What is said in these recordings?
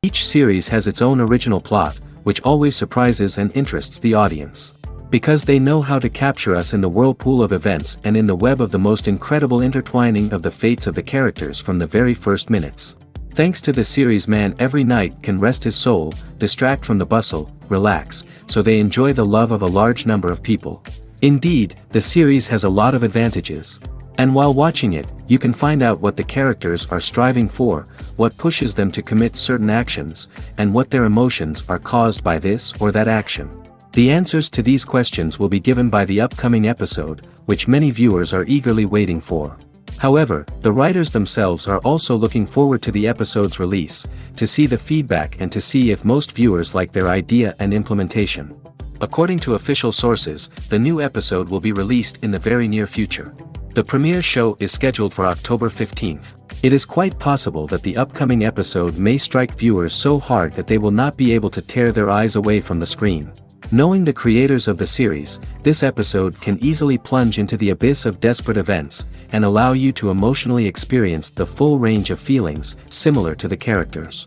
Each series has its own original plot, which always surprises and interests the audience. Because they know how to capture us in the whirlpool of events and in the web of the most incredible intertwining of the fates of the characters from the very first minutes. Thanks to the series, man every night can rest his soul, distract from the bustle, relax, so they enjoy the love of a large number of people. Indeed, the series has a lot of advantages. And while watching it, you can find out what the characters are striving for, what pushes them to commit certain actions, and what their emotions are caused by this or that action. The answers to these questions will be given by the upcoming episode, which many viewers are eagerly waiting for. However, the writers themselves are also looking forward to the episode's release, to see the feedback and to see if most viewers like their idea and implementation. According to official sources, the new episode will be released in the very near future. The premiere show is scheduled for October 15th. It is quite possible that the upcoming episode may strike viewers so hard that they will not be able to tear their eyes away from the screen. Knowing the creators of the series, this episode can easily plunge into the abyss of desperate events, and allow you to emotionally experience the full range of feelings, similar to the characters.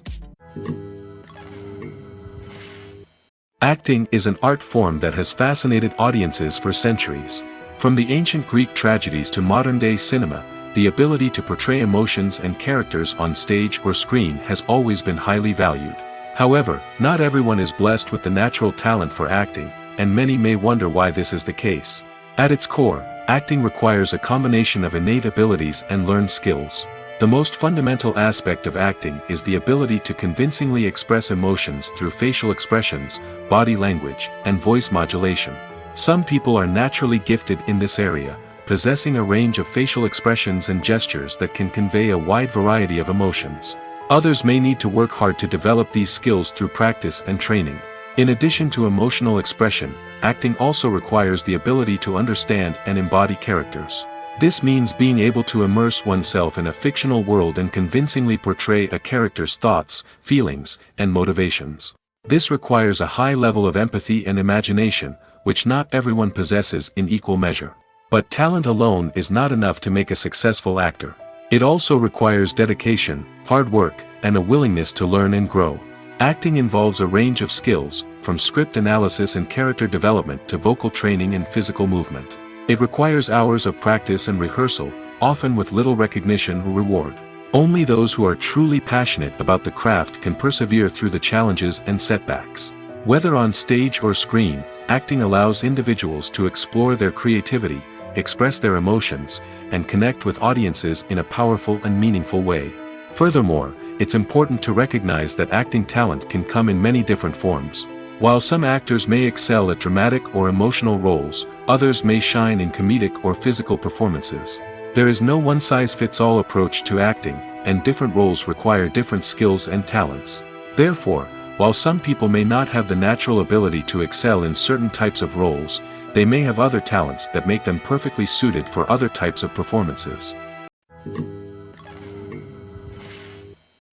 Acting is an art form that has fascinated audiences for centuries. From the ancient Greek tragedies to modern-day cinema, the ability to portray emotions and characters on stage or screen has always been highly valued. However, not everyone is blessed with the natural talent for acting, and many may wonder why this is the case. At its core, acting requires a combination of innate abilities and learned skills. The most fundamental aspect of acting is the ability to convincingly express emotions through facial expressions, body language, and voice modulation. Some people are naturally gifted in this area, possessing a range of facial expressions and gestures that can convey a wide variety of emotions. Others may need to work hard to develop these skills through practice and training. In addition to emotional expression, acting also requires the ability to understand and embody characters. This means being able to immerse oneself in a fictional world and convincingly portray a character's thoughts, feelings, and motivations. This requires a high level of empathy and imagination, which not everyone possesses in equal measure. But talent alone is not enough to make a successful actor. It also requires dedication, hard work, and a willingness to learn and grow. Acting involves a range of skills, from script analysis and character development to vocal training and physical movement. It requires hours of practice and rehearsal, often with little recognition or reward. Only those who are truly passionate about the craft can persevere through the challenges and setbacks. Whether on stage or screen, acting allows individuals to explore their creativity, express their emotions, and connect with audiences in a powerful and meaningful way. Furthermore, it's important to recognize that acting talent can come in many different forms. While some actors may excel at dramatic or emotional roles, others may shine in comedic or physical performances. There is no one-size-fits-all approach to acting, and different roles require different skills and talents. Therefore, while some people may not have the natural ability to excel in certain types of roles, they may have other talents that make them perfectly suited for other types of performances.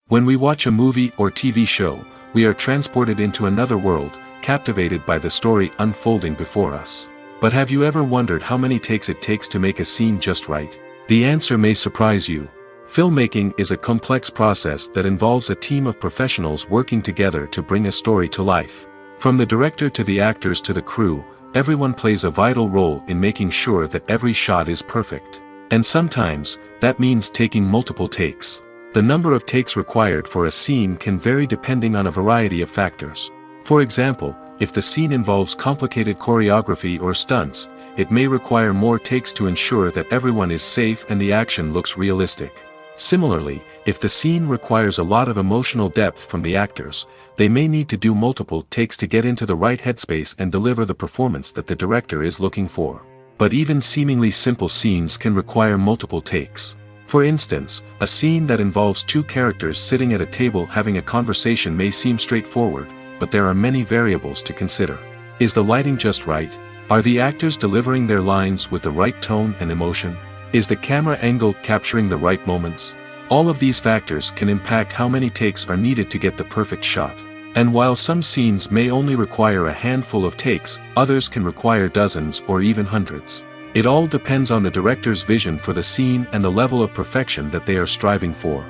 When we watch a movie or TV show, we are transported into another world, captivated by the story unfolding before us. But have you ever wondered how many takes it takes to make a scene just right? The answer may surprise you. Filmmaking is a complex process that involves a team of professionals working together to bring a story to life. From the director to the actors to the crew, everyone plays a vital role in making sure that every shot is perfect. And sometimes, that means taking multiple takes. The number of takes required for a scene can vary depending on a variety of factors. For example, if the scene involves complicated choreography or stunts, it may require more takes to ensure that everyone is safe and the action looks realistic. Similarly, if the scene requires a lot of emotional depth from the actors, they may need to do multiple takes to get into the right headspace and deliver the performance that the director is looking for. But even seemingly simple scenes can require multiple takes. For instance, a scene that involves two characters sitting at a table having a conversation may seem straightforward, but there are many variables to consider. Is the lighting just right? Are the actors delivering their lines with the right tone and emotion? Is the camera angle capturing the right moments? All of these factors can impact how many takes are needed to get the perfect shot. And while some scenes may only require a handful of takes, others can require dozens or even hundreds. It all depends on the director's vision for the scene and the level of perfection that they are striving for.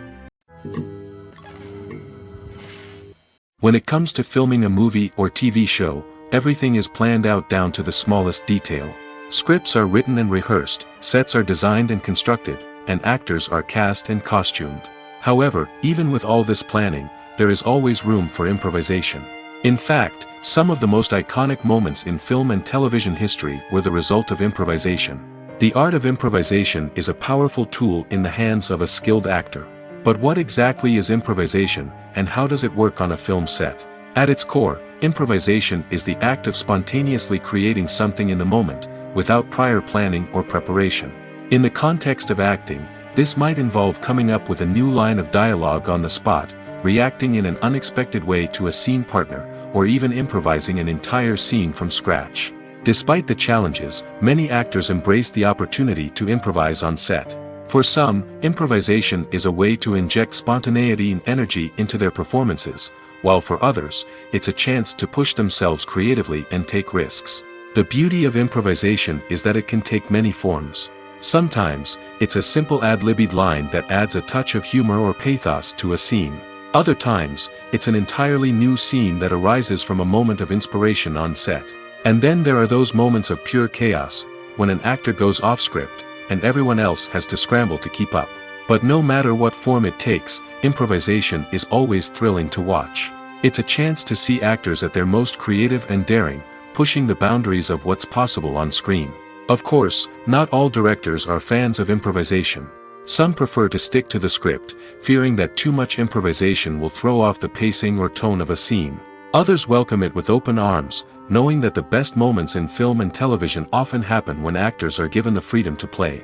When it comes to filming a movie or TV show, everything is planned out down to the smallest detail. Scripts are written and rehearsed, sets are designed and constructed, and actors are cast and costumed. However, even with all this planning, there is always room for improvisation. In fact, some of the most iconic moments in film and television history were the result of improvisation. The art of improvisation is a powerful tool in the hands of a skilled actor. But what exactly is improvisation, and how does it work on a film set? At its core, improvisation is the act of spontaneously creating something in the moment, without prior planning or preparation. In the context of acting, this might involve coming up with a new line of dialogue on the spot, reacting in an unexpected way to a scene partner, or even improvising an entire scene from scratch. Despite the challenges, many actors embrace the opportunity to improvise on set. For some, improvisation is a way to inject spontaneity and energy into their performances, while for others, it's a chance to push themselves creatively and take risks. The beauty of improvisation is that it can take many forms. Sometimes, it's a simple ad-libbed line that adds a touch of humor or pathos to a scene. Other times, it's an entirely new scene that arises from a moment of inspiration on set. And then there are those moments of pure chaos, when an actor goes off script, and everyone else has to scramble to keep up. But no matter what form it takes, improvisation is always thrilling to watch. It's a chance to see actors at their most creative and daring, pushing the boundaries of what's possible on screen. Of course, not all directors are fans of improvisation. Some prefer to stick to the script, fearing that too much improvisation will throw off the pacing or tone of a scene. Others welcome it with open arms, knowing that the best moments in film and television often happen when actors are given the freedom to play.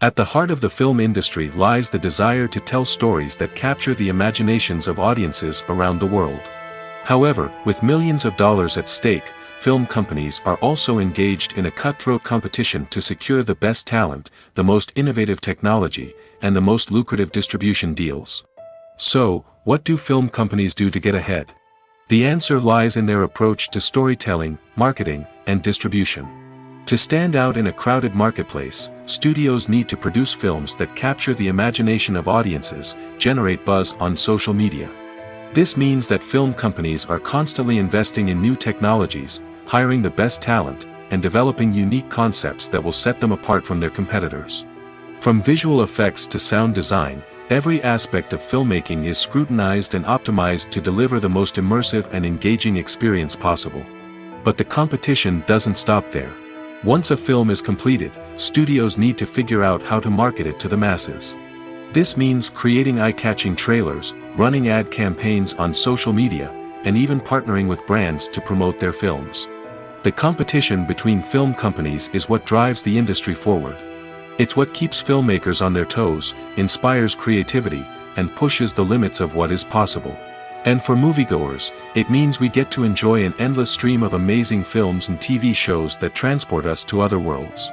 At the heart of the film industry lies the desire to tell stories that capture the imaginations of audiences around the world. However, with millions of dollars at stake, film companies are also engaged in a cutthroat competition to secure the best talent, the most innovative technology, and the most lucrative distribution deals. So, what do film companies do to get ahead? The answer lies in their approach to storytelling, marketing, and distribution. To stand out in a crowded marketplace, studios need to produce films that capture the imagination of audiences, generate buzz on social media. This means that film companies are constantly investing in new technologies, hiring the best talent, and developing unique concepts that will set them apart from their competitors. From visual effects to sound design, every aspect of filmmaking is scrutinized and optimized to deliver the most immersive and engaging experience possible. But the competition doesn't stop there. Once a film is completed, studios need to figure out how to market it to the masses. This means creating eye-catching trailers, running ad campaigns on social media, and even partnering with brands to promote their films. The competition between film companies is what drives the industry forward. It's what keeps filmmakers on their toes, inspires creativity, and pushes the limits of what is possible. And for moviegoers, it means we get to enjoy an endless stream of amazing films and TV shows that transport us to other worlds.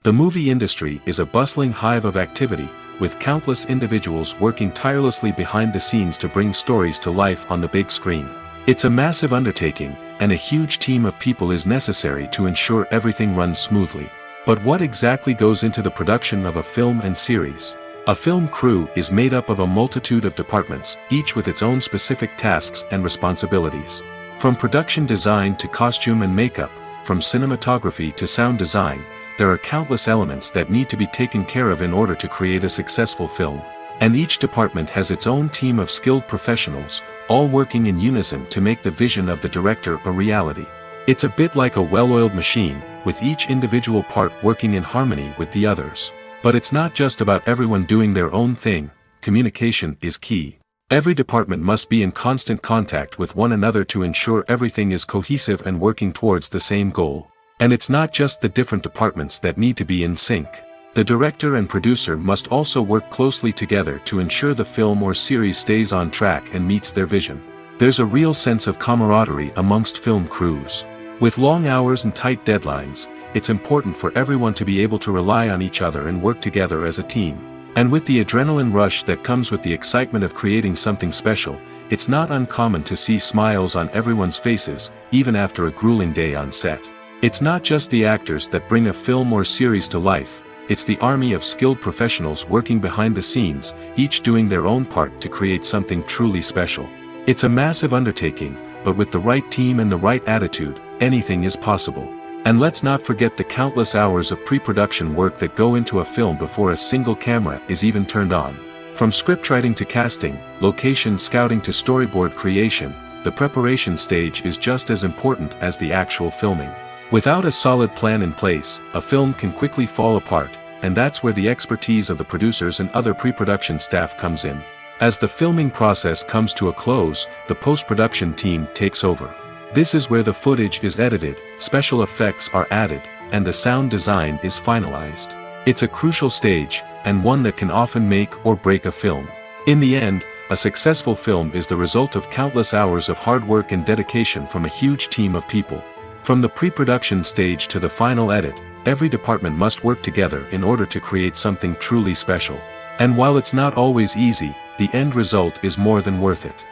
The movie industry is a bustling hive of activity, with countless individuals working tirelessly behind the scenes to bring stories to life on the big screen. It's a massive undertaking, and a huge team of people is necessary to ensure everything runs smoothly. But what exactly goes into the production of a film and series? A film crew is made up of a multitude of departments, each with its own specific tasks and responsibilities. From production design to costume and makeup, from cinematography to sound design, there are countless elements that need to be taken care of in order to create a successful film. And each department has its own team of skilled professionals, all working in unison to make the vision of the director a reality. It's a bit like a well-oiled machine, with each individual part working in harmony with the others. But it's not just about everyone doing their own thing. Communication is key. Every department must be in constant contact with one another to ensure everything is cohesive and working towards the same goal. And it's not just the different departments that need to be in sync. The director and producer must also work closely together to ensure the film or series stays on track and meets their vision. There's a real sense of camaraderie amongst film crews. With long hours and tight deadlines, it's important for everyone to be able to rely on each other and work together as a team. And with the adrenaline rush that comes with the excitement of creating something special, it's not uncommon to see smiles on everyone's faces, even after a grueling day on set. It's not just the actors that bring a film or series to life, it's the army of skilled professionals working behind the scenes, each doing their own part to create something truly special. It's a massive undertaking, but with the right team and the right attitude, anything is possible. And let's not forget the countless hours of pre-production work that go into a film before a single camera is even turned on. From scriptwriting to casting, location scouting to storyboard creation, the preparation stage is just as important as the actual filming. Without a solid plan in place, a film can quickly fall apart, and that's where the expertise of the producers and other pre-production staff comes in. As the filming process comes to a close, the post-production team takes over. This is where the footage is edited, special effects are added, and the sound design is finalized. It's a crucial stage, and one that can often make or break a film. In the end, a successful film is the result of countless hours of hard work and dedication from a huge team of people. From the pre-production stage to the final edit, every department must work together in order to create something truly special. And while it's not always easy, the end result is more than worth it.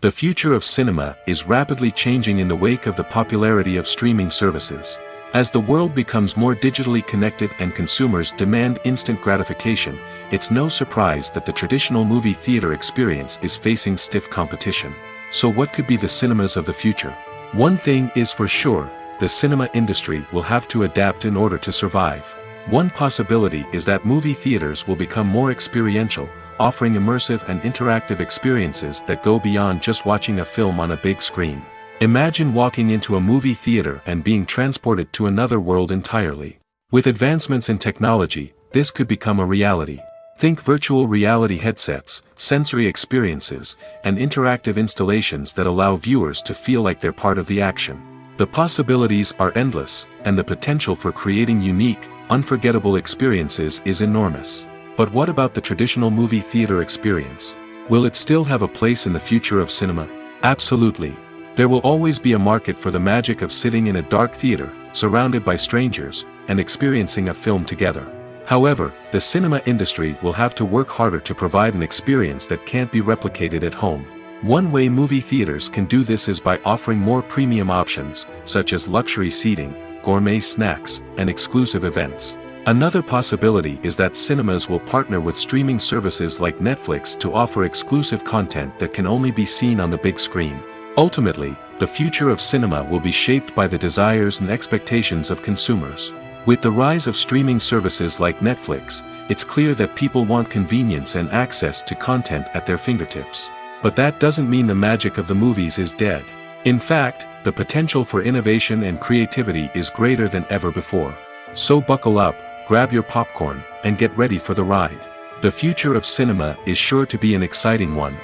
The future of cinema is rapidly changing in the wake of the popularity of streaming services. As the world becomes more digitally connected and consumers demand instant gratification, it's no surprise that the traditional movie theater experience is facing stiff competition. So what could be the cinemas of the future? One thing is for sure, the cinema industry will have to adapt in order to survive. One possibility is that movie theaters will become more experiential, offering immersive and interactive experiences that go beyond just watching a film on a big screen. Imagine walking into a movie theater and being transported to another world entirely. With advancements in technology, this could become a reality. Think virtual reality headsets, sensory experiences, and interactive installations that allow viewers to feel like they're part of the action. The possibilities are endless, and the potential for creating unique, unforgettable experiences is enormous. But what about the traditional movie theater experience? Will it still have a place in the future of cinema? Absolutely. There will always be a market for the magic of sitting in a dark theater, surrounded by strangers, and experiencing a film together. However, the cinema industry will have to work harder to provide an experience that can't be replicated at home. One way movie theaters can do this is by offering more premium options, such as luxury seating, gourmet snacks, and exclusive events. Another possibility is that cinemas will partner with streaming services like Netflix to offer exclusive content that can only be seen on the big screen. Ultimately, the future of cinema will be shaped by the desires and expectations of consumers. With the rise of streaming services like Netflix, it's clear that people want convenience and access to content at their fingertips. But that doesn't mean the magic of the movies is dead. In fact, the potential for innovation and creativity is greater than ever before. So buckle up, grab your popcorn, and get ready for the ride. The future of cinema is sure to be an exciting one.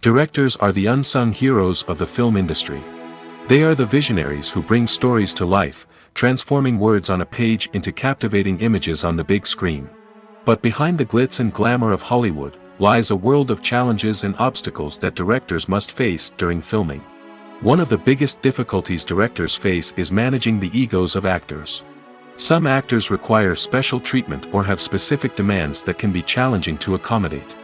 Directors are the unsung heroes of the film industry. They are the visionaries who bring stories to life, transforming words on a page into captivating images on the big screen. But behind the glitz and glamour of Hollywood, lies a world of challenges and obstacles that directors must face during filming. One of the biggest difficulties directors face is managing the egos of actors. Some actors require special treatment or have specific demands that can be challenging to accommodate.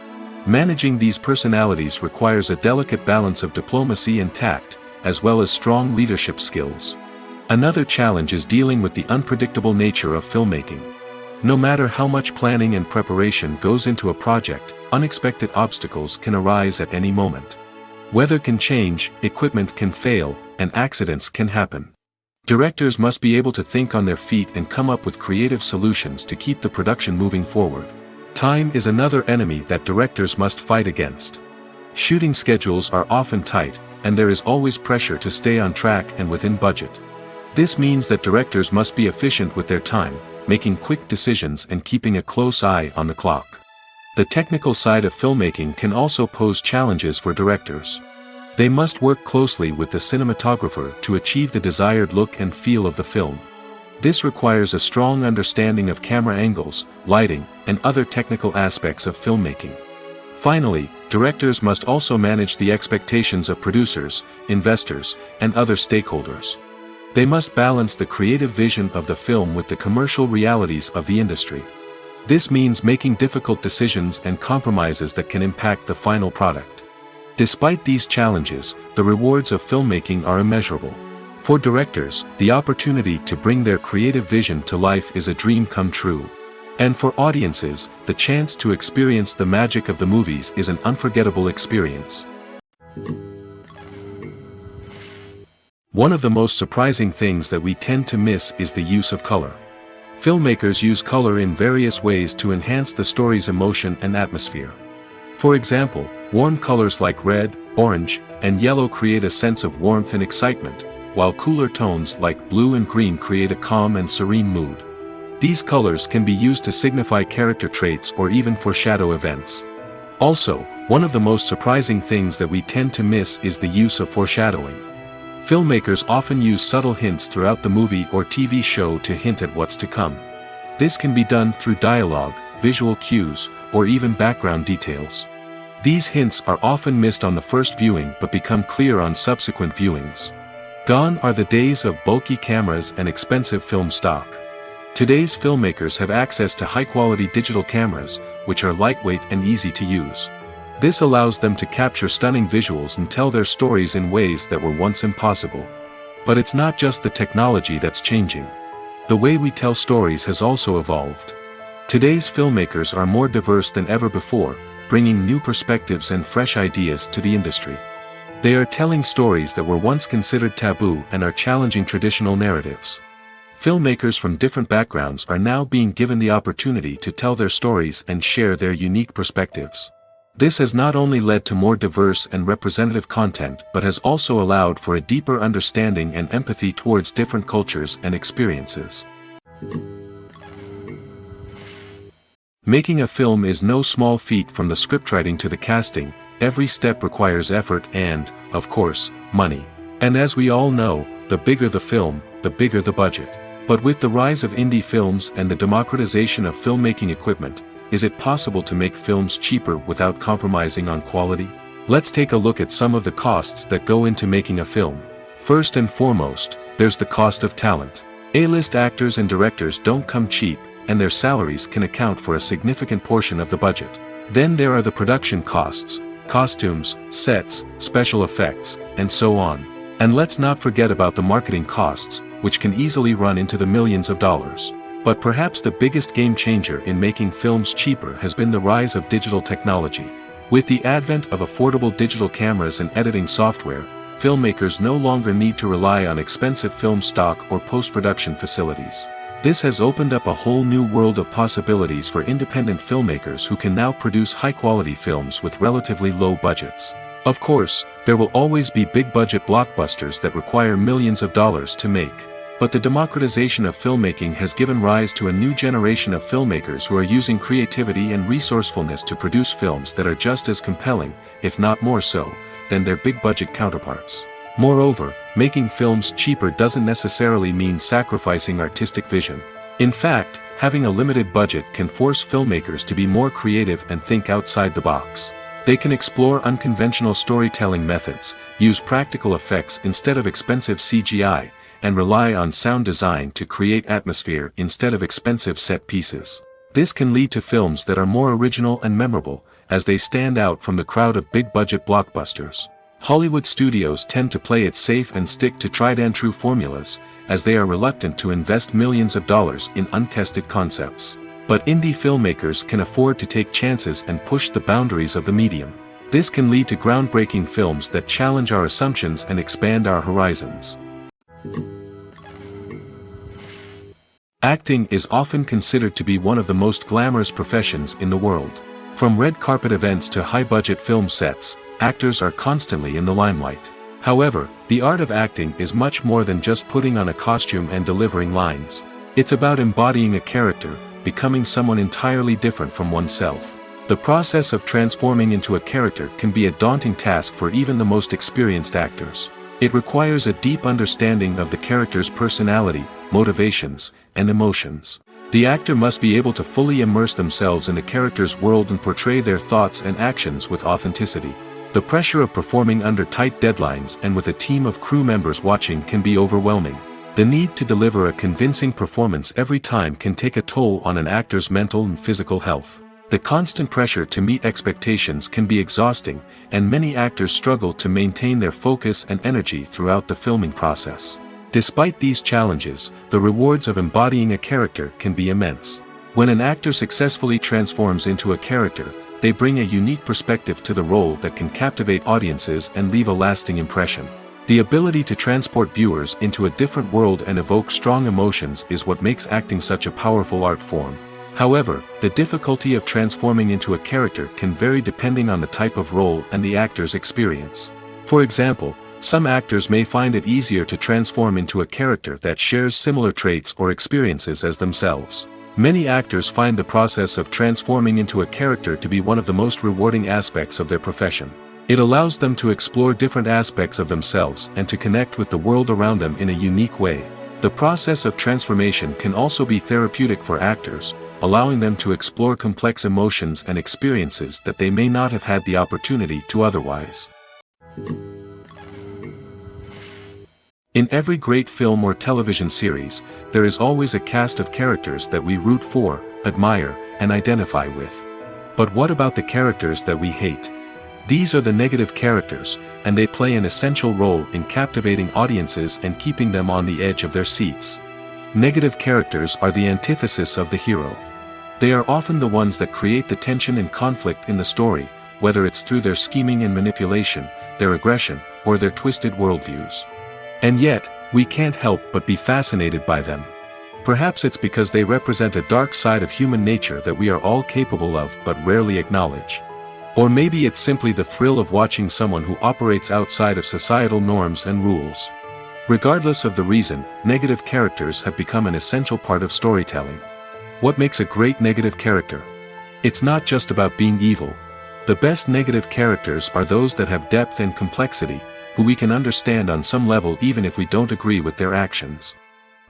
Managing these personalities requires a delicate balance of diplomacy and tact, as well as strong leadership skills. Another challenge is dealing with the unpredictable nature of filmmaking. No matter how much planning and preparation goes into a project, unexpected obstacles can arise at any moment. Weather can change, equipment can fail, and accidents can happen. Directors must be able to think on their feet and come up with creative solutions to keep the production moving forward. Time is another enemy that directors must fight against. Shooting schedules are often tight, and there is always pressure to stay on track and within budget. This means that directors must be efficient with their time, making quick decisions and keeping a close eye on the clock. The technical side of filmmaking can also pose challenges for directors. They must work closely with the cinematographer to achieve the desired look and feel of the film. This requires a strong understanding of camera angles, lighting, and other technical aspects of filmmaking. Finally, directors must also manage the expectations of producers, investors, and other stakeholders. They must balance the creative vision of the film with the commercial realities of the industry. This means making difficult decisions and compromises that can impact the final product. Despite these challenges, the rewards of filmmaking are immeasurable. For directors, the opportunity to bring their creative vision to life is a dream come true. And for audiences, the chance to experience the magic of the movies is an unforgettable experience. One of the most surprising things that we tend to miss is the use of color. Filmmakers use color in various ways to enhance the story's emotion and atmosphere. For example, warm colors like red, orange, and yellow create a sense of warmth and excitement, while cooler tones like blue and green create a calm and serene mood. These colors can be used to signify character traits or even foreshadow events. Also, one of the most surprising things that we tend to miss is the use of foreshadowing. Filmmakers often use subtle hints throughout the movie or TV show to hint at what's to come. This can be done through dialogue, visual cues, or even background details. These hints are often missed on the first viewing but become clear on subsequent viewings. Gone are the days of bulky cameras and expensive film stock. Today's filmmakers have access to high-quality digital cameras, which are lightweight and easy to use. This allows them to capture stunning visuals and tell their stories in ways that were once impossible. But it's not just the technology that's changing. The way we tell stories has also evolved. Today's filmmakers are more diverse than ever before, bringing new perspectives and fresh ideas to the industry. They are telling stories that were once considered taboo and are challenging traditional narratives. Filmmakers from different backgrounds are now being given the opportunity to tell their stories and share their unique perspectives. This has not only led to more diverse and representative content but has also allowed for a deeper understanding and empathy towards different cultures and experiences. Making a film is no small feat. From the scriptwriting to the casting, every step requires effort and, of course, money. And as we all know, the bigger the film, the bigger the budget. But with the rise of indie films and the democratization of filmmaking equipment, is it possible to make films cheaper without compromising on quality? Let's take a look at some of the costs that go into making a film. First and foremost, there's the cost of talent. A-list actors and directors don't come cheap, and their salaries can account for a significant portion of the budget. Then there are the production costs, costumes, sets, special effects, and so on. And let's not forget about the marketing costs, which can easily run into the millions of dollars. But perhaps the biggest game changer in making films cheaper has been the rise of digital technology. With the advent of affordable digital cameras and editing software, filmmakers no longer need to rely on expensive film stock or post-production facilities. This has opened up a whole new world of possibilities for independent filmmakers who can now produce high-quality films with relatively low budgets. Of course, there will always be big-budget blockbusters that require millions of dollars to make. But the democratization of filmmaking has given rise to a new generation of filmmakers who are using creativity and resourcefulness to produce films that are just as compelling, if not more so, than their big-budget counterparts. Moreover, making films cheaper doesn't necessarily mean sacrificing artistic vision. In fact, having a limited budget can force filmmakers to be more creative and think outside the box. They can explore unconventional storytelling methods, use practical effects instead of expensive CGI, and rely on sound design to create atmosphere instead of expensive set pieces. This can lead to films that are more original and memorable, as they stand out from the crowd of big-budget blockbusters. Hollywood studios tend to play it safe and stick to tried-and-true formulas, as they are reluctant to invest millions of dollars in untested concepts. But indie filmmakers can afford to take chances and push the boundaries of the medium. This can lead to groundbreaking films that challenge our assumptions and expand our horizons. Acting is often considered to be one of the most glamorous professions in the world. From red carpet events to high-budget film sets, actors are constantly in the limelight. However, the art of acting is much more than just putting on a costume and delivering lines. It's about embodying a character, becoming someone entirely different from oneself. The process of transforming into a character can be a daunting task for even the most experienced actors. It requires a deep understanding of the character's personality, motivations, and emotions. The actor must be able to fully immerse themselves in the character's world and portray their thoughts and actions with authenticity. The pressure of performing under tight deadlines and with a team of crew members watching can be overwhelming. The need to deliver a convincing performance every time can take a toll on an actor's mental and physical health. The constant pressure to meet expectations can be exhausting, and many actors struggle to maintain their focus and energy throughout the filming process. Despite these challenges, the rewards of embodying a character can be immense. When an actor successfully transforms into a character, they bring a unique perspective to the role that can captivate audiences and leave a lasting impression. The ability to transport viewers into a different world and evoke strong emotions is what makes acting such a powerful art form. However, the difficulty of transforming into a character can vary depending on the type of role and the actor's experience. For example, some actors may find it easier to transform into a character that shares similar traits or experiences as themselves. Many actors find the process of transforming into a character to be one of the most rewarding aspects of their profession. It allows them to explore different aspects of themselves and to connect with the world around them in a unique way. The process of transformation can also be therapeutic for actors, allowing them to explore complex emotions and experiences that they may not have had the opportunity to otherwise. In every great film or television series, there is always a cast of characters that we root for, admire, and identify with. But what about the characters that we hate? These are the negative characters, and they play an essential role in captivating audiences and keeping them on the edge of their seats. Negative characters are the antithesis of the hero. They are often the ones that create the tension and conflict in the story, whether it's through their scheming and manipulation, their aggression, or their twisted worldviews. And yet, we can't help but be fascinated by them. Perhaps it's because they represent a dark side of human nature that we are all capable of but rarely acknowledge. Or maybe it's simply the thrill of watching someone who operates outside of societal norms and rules. Regardless of the reason, negative characters have become an essential part of storytelling. What makes a great negative character? It's not just about being evil. The best negative characters are those that have depth and complexity, who we can understand on some level even if we don't agree with their actions.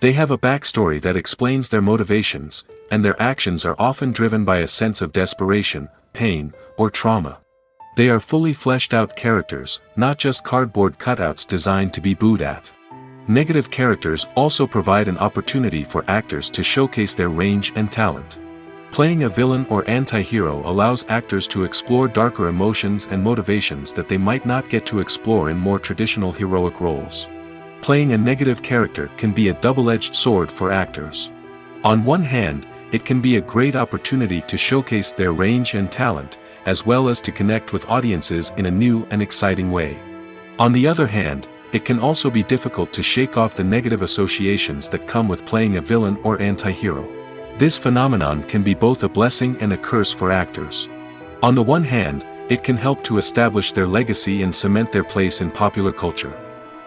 They have a backstory that explains their motivations, and their actions are often driven by a sense of desperation, pain, or trauma. They are fully fleshed out characters, not just cardboard cutouts designed to be booed at. Negative characters also provide an opportunity for actors to showcase their range and talent. Playing a villain or anti-hero allows actors to explore darker emotions and motivations that they might not get to explore in more traditional heroic roles. Playing a negative character can be a double-edged sword for actors. On one hand, it can be a great opportunity to showcase their range and talent, as well as to connect with audiences in a new and exciting way. On the other hand, it can also be difficult to shake off the negative associations that come with playing a villain or anti-hero. This phenomenon can be both a blessing and a curse for actors. On the one hand, it can help to establish their legacy and cement their place in popular culture.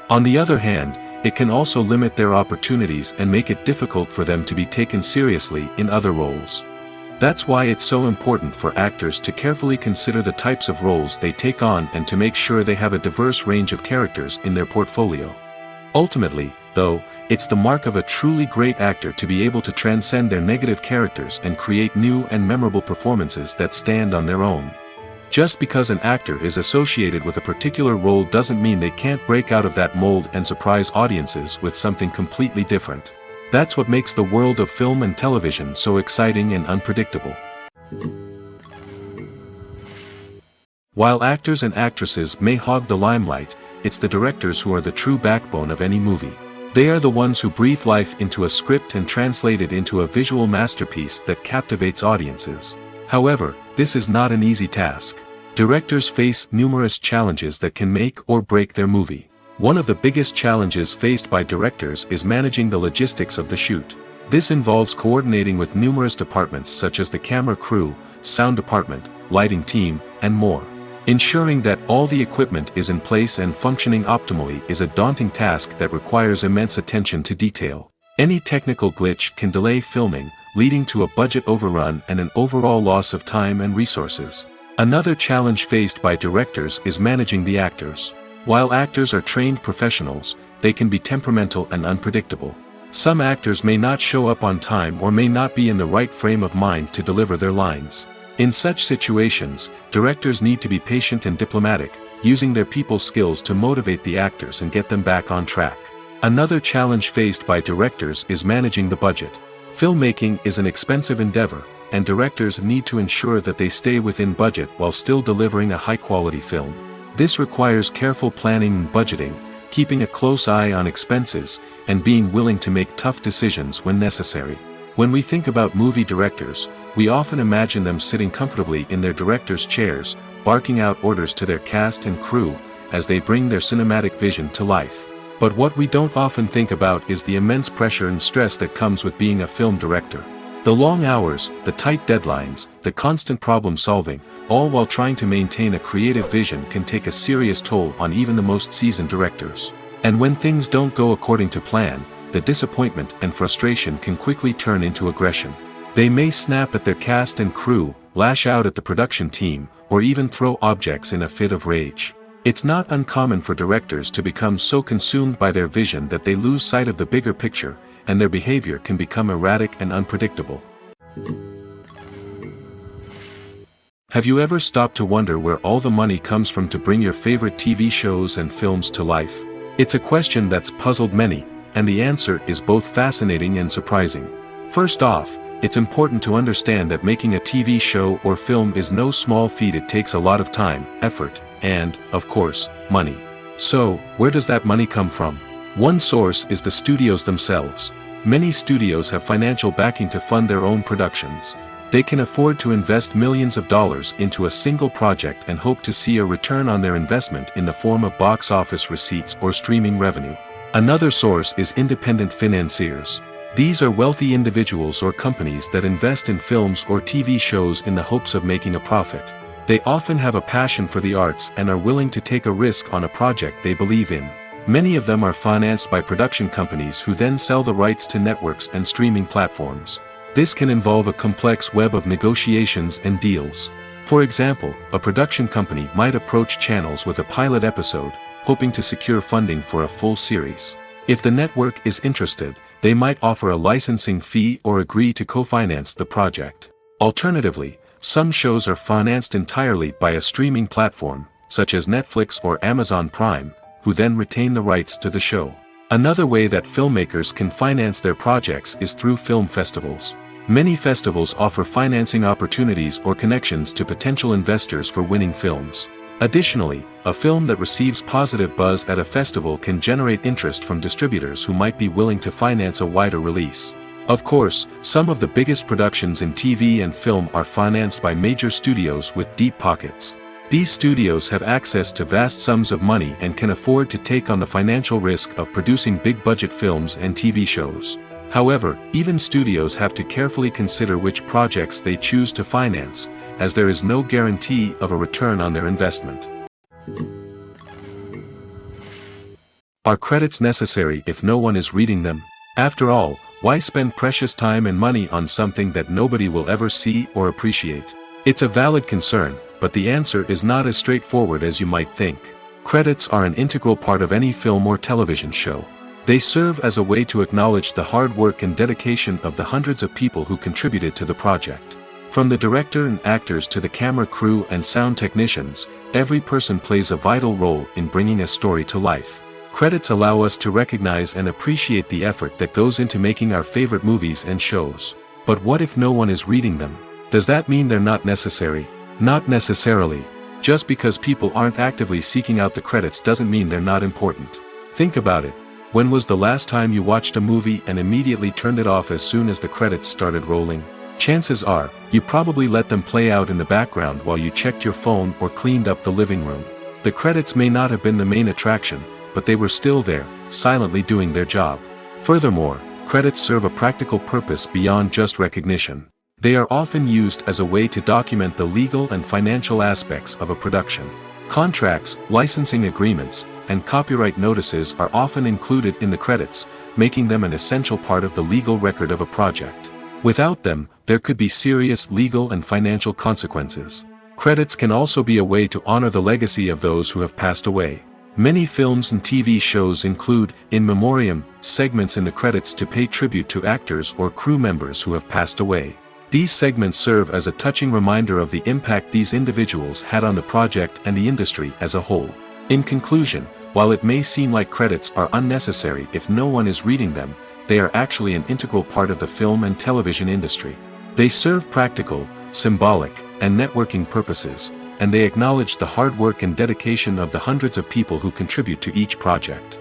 On the other hand, it can also limit their opportunities and make it difficult for them to be taken seriously in other roles. That's why it's so important for actors to carefully consider the types of roles they take on and to make sure they have a diverse range of characters in their portfolio. Ultimately, though, it's the mark of a truly great actor to be able to transcend their negative characters and create new and memorable performances that stand on their own. Just because an actor is associated with a particular role doesn't mean they can't break out of that mold and surprise audiences with something completely different. That's what makes the world of film and television so exciting and unpredictable. While actors and actresses may hog the limelight, it's the directors who are the true backbone of any movie. They are the ones who breathe life into a script and translate it into a visual masterpiece that captivates audiences. However, this is not an easy task. Directors face numerous challenges that can make or break their movie. One of the biggest challenges faced by directors is managing the logistics of the shoot. This involves coordinating with numerous departments such as the camera crew, sound department, lighting team, and more. Ensuring that all the equipment is in place and functioning optimally is a daunting task that requires immense attention to detail. Any technical glitch can delay filming, leading to a budget overrun and an overall loss of time and resources. Another challenge faced by directors is managing the actors. While actors are trained professionals, they can be temperamental and unpredictable. Some actors may not show up on time or may not be in the right frame of mind to deliver their lines. In such situations, directors need to be patient and diplomatic, using their people skills to motivate the actors and get them back on track. Another challenge faced by directors is managing the budget. Filmmaking is an expensive endeavor, and directors need to ensure that they stay within budget while still delivering a high-quality film. This requires careful planning and budgeting, keeping a close eye on expenses, and being willing to make tough decisions when necessary. When we think about movie directors, we often imagine them sitting comfortably in their director's chairs, barking out orders to their cast and crew, as they bring their cinematic vision to life. But what we don't often think about is the immense pressure and stress that comes with being a film director. The long hours, the tight deadlines, the constant problem solving, all while trying to maintain a creative vision can take a serious toll on even the most seasoned directors. And when things don't go according to plan, the disappointment and frustration can quickly turn into aggression. They may snap at their cast and crew, lash out at the production team, or even throw objects in a fit of rage. It's not uncommon for directors to become so consumed by their vision that they lose sight of the bigger picture, and their behavior can become erratic and unpredictable. Have you ever stopped to wonder where all the money comes from to bring your favorite TV shows and films to life? It's a question that's puzzled many, and the answer is both fascinating and surprising. First off, it's important to understand that making a TV show or film is no small feat. It takes a lot of time, effort, and, of course, money. So, where does that money come from? One source is the studios themselves. Many studios have financial backing to fund their own productions. They can afford to invest millions of dollars into a single project and hope to see a return on their investment in the form of box office receipts or streaming revenue. Another source is independent financiers. These are wealthy individuals or companies that invest in films or TV shows in the hopes of making a profit. They often have a passion for the arts and are willing to take a risk on a project they believe in. Many of them are financed by production companies who then sell the rights to networks and streaming platforms. This can involve a complex web of negotiations and deals. For example, a production company might approach channels with a pilot episode, hoping to secure funding for a full series. If the network is interested, they might offer a licensing fee or agree to co-finance the project. Alternatively, some shows are financed entirely by a streaming platform, such as Netflix or Amazon Prime, who then retain the rights to the show. Another way that filmmakers can finance their projects is through film festivals. Many festivals offer financing opportunities or connections to potential investors for winning films. Additionally, a film that receives positive buzz at a festival can generate interest from distributors who might be willing to finance a wider release. Of course, some of the biggest productions in TV and film are financed by major studios with deep pockets. These studios have access to vast sums of money and can afford to take on the financial risk of producing big-budget films and TV shows. However, even studios have to carefully consider which projects they choose to finance, as there is no guarantee of a return on their investment. Are credits necessary if no one is reading them? After all, why spend precious time and money on something that nobody will ever see or appreciate? It's a valid concern, but the answer is not as straightforward as you might think. Credits are an integral part of any film or television show. They serve as a way to acknowledge the hard work and dedication of the hundreds of people who contributed to the project. From the director and actors to the camera crew and sound technicians, every person plays a vital role in bringing a story to life. Credits allow us to recognize and appreciate the effort that goes into making our favorite movies and shows. But what if no one is reading them? Does that mean they're not necessary? Not necessarily. Just because people aren't actively seeking out the credits doesn't mean they're not important. Think about it. When was the last time you watched a movie and immediately turned it off as soon as the credits started rolling? Chances are, you probably let them play out in the background while you checked your phone or cleaned up the living room. The credits may not have been the main attraction, but they were still there, silently doing their job. Furthermore, credits serve a practical purpose beyond just recognition. They are often used as a way to document the legal and financial aspects of a production. Contracts, licensing agreements, and copyright notices are often included in the credits, making them an essential part of the legal record of a project. Without them, there could be serious legal and financial consequences. Credits can also be a way to honor the legacy of those who have passed away. Many films and TV shows include, in memoriam, segments in the credits to pay tribute to actors or crew members who have passed away. These segments serve as a touching reminder of the impact these individuals had on the project and the industry as a whole. In conclusion, while it may seem like credits are unnecessary if no one is reading them, they are actually an integral part of the film and television industry. They serve practical, symbolic, and networking purposes, and they acknowledge the hard work and dedication of the hundreds of people who contribute to each project.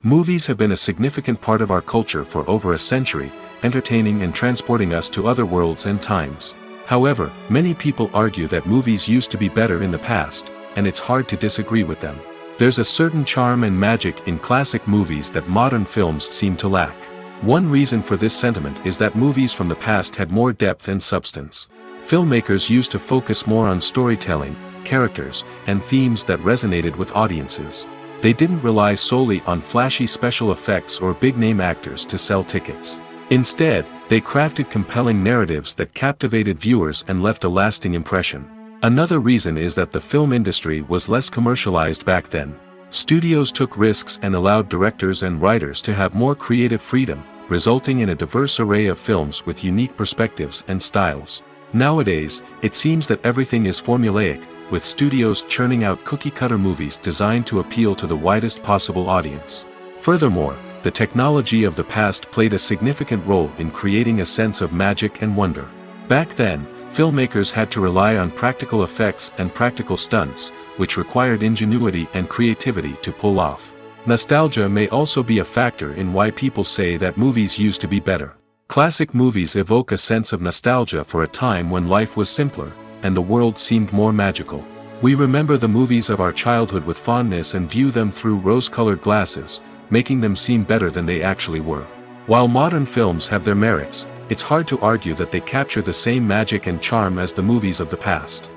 Movies have been a significant part of our culture for over a century, entertaining and transporting us to other worlds and times. However, many people argue that movies used to be better in the past, and it's hard to disagree with them. There's a certain charm and magic in classic movies that modern films seem to lack. One reason for this sentiment is that movies from the past had more depth and substance. Filmmakers used to focus more on storytelling, characters, and themes that resonated with audiences. They didn't rely solely on flashy special effects or big-name actors to sell tickets. Instead, they crafted compelling narratives that captivated viewers and left a lasting impression. Another reason is that the film industry was less commercialized back then. Studios took risks and allowed directors and writers to have more creative freedom, resulting in a diverse array of films with unique perspectives and styles. Nowadays, it seems that everything is formulaic, with studios churning out cookie-cutter movies designed to appeal to the widest possible audience. Furthermore, the technology of the past played a significant role in creating a sense of magic and wonder. Back then, filmmakers had to rely on practical effects and practical stunts, which required ingenuity and creativity to pull off. Nostalgia may also be a factor in why people say that movies used to be better. Classic movies evoke a sense of nostalgia for a time when life was simpler, and the world seemed more magical. We remember the movies of our childhood with fondness and view them through rose-colored glasses, making them seem better than they actually were. While modern films have their merits, it's hard to argue that they capture the same magic and charm as the movies of the past.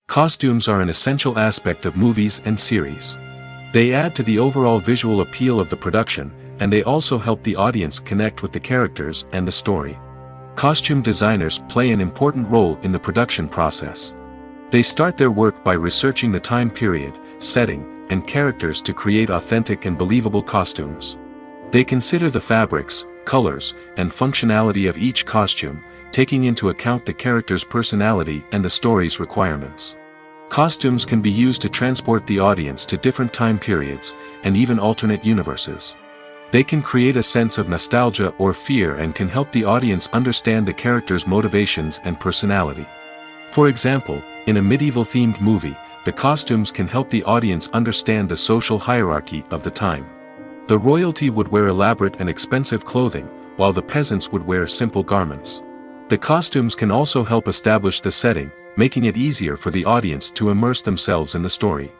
Costumes are an essential aspect of movies and series. They add to the overall visual appeal of the production, and they also help the audience connect with the characters and the story. Costume designers play an important role in the production process. They start their work by researching the time period, setting, and characters to create authentic and believable costumes. They consider the fabrics, colors, and functionality of each costume, taking into account the character's personality and the story's requirements. Costumes can be used to transport the audience to different time periods, and even alternate universes. They can create a sense of nostalgia or fear and can help the audience understand the character's motivations and personality. For example, in a medieval-themed movie, the costumes can help the audience understand the social hierarchy of the time. The royalty would wear elaborate and expensive clothing, while the peasants would wear simple garments. The costumes can also help establish the setting, making it easier for the audience to immerse themselves in the story.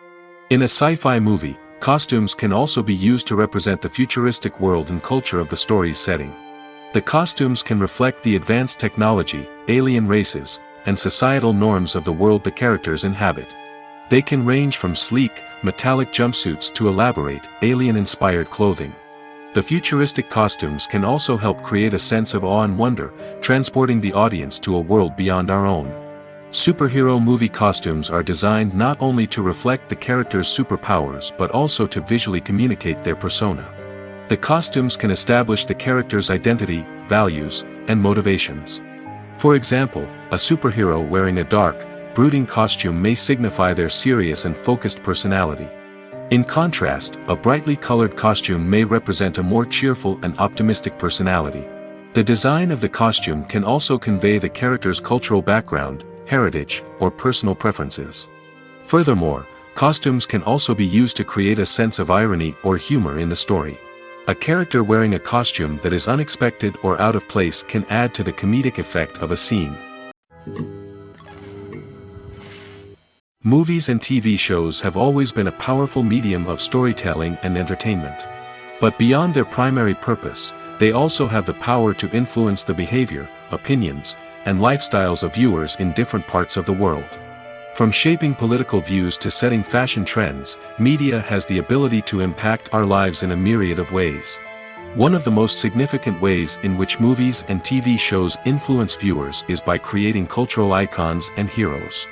In a sci-fi movie, costumes can also be used to represent the futuristic world and culture of the story's setting. The costumes can reflect the advanced technology, alien races, and societal norms of the world the characters inhabit. They can range from sleek, metallic jumpsuits to elaborate, alien-inspired clothing. The futuristic costumes can also help create a sense of awe and wonder, transporting the audience to a world beyond our own. Superhero movie costumes are designed not only to reflect the character's superpowers but also to visually communicate their persona. The costumes can establish the character's identity, values, and motivations. For example, a superhero wearing a dark, brooding costume may signify their serious and focused personality. In contrast, a brightly colored costume may represent a more cheerful and optimistic personality. The design of the costume can also convey the character's cultural background, heritage, or personal preferences. Furthermore, costumes can also be used to create a sense of irony or humor in the story. A character wearing a costume that is unexpected or out of place can add to the comedic effect of a scene. Movies and TV shows have always been a powerful medium of storytelling and entertainment. But beyond their primary purpose, they also have the power to influence the behavior, opinions, and lifestyles of viewers in different parts of the world. From shaping political views to setting fashion trends, media has the ability to impact our lives in a myriad of ways. One of the most significant ways in which movies and TV shows influence viewers is by creating cultural icons and heroes.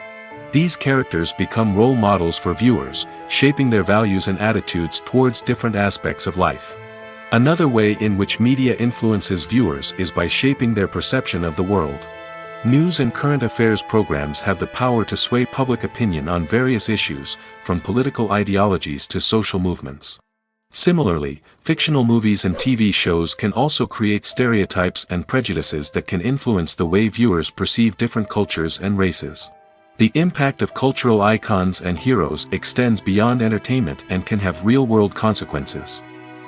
These characters become role models for viewers, shaping their values and attitudes towards different aspects of life. Another way in which media influences viewers is by shaping their perception of the world. News and current affairs programs have the power to sway public opinion on various issues, from political ideologies to social movements. Similarly, fictional movies and TV shows can also create stereotypes and prejudices that can influence the way viewers perceive different cultures and races. The impact of cultural icons and heroes extends beyond entertainment and can have real-world consequences.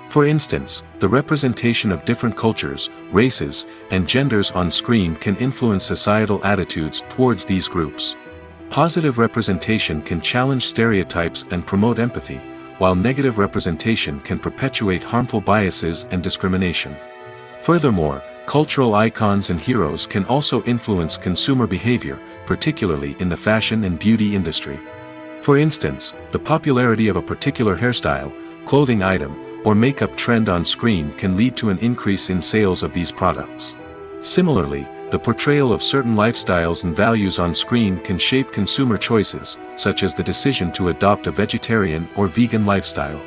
For instance, the representation of different cultures, races, and genders on screen can influence societal attitudes towards these groups. Positive representation can challenge stereotypes and promote empathy, while negative representation can perpetuate harmful biases and discrimination. Furthermore, cultural icons and heroes can also influence consumer behavior, particularly in the fashion and beauty industry. For instance, the popularity of a particular hairstyle, clothing item, or makeup trend on screen can lead to an increase in sales of these products. Similarly, the portrayal of certain lifestyles and values on screen can shape consumer choices, such as the decision to adopt a vegetarian or vegan lifestyle.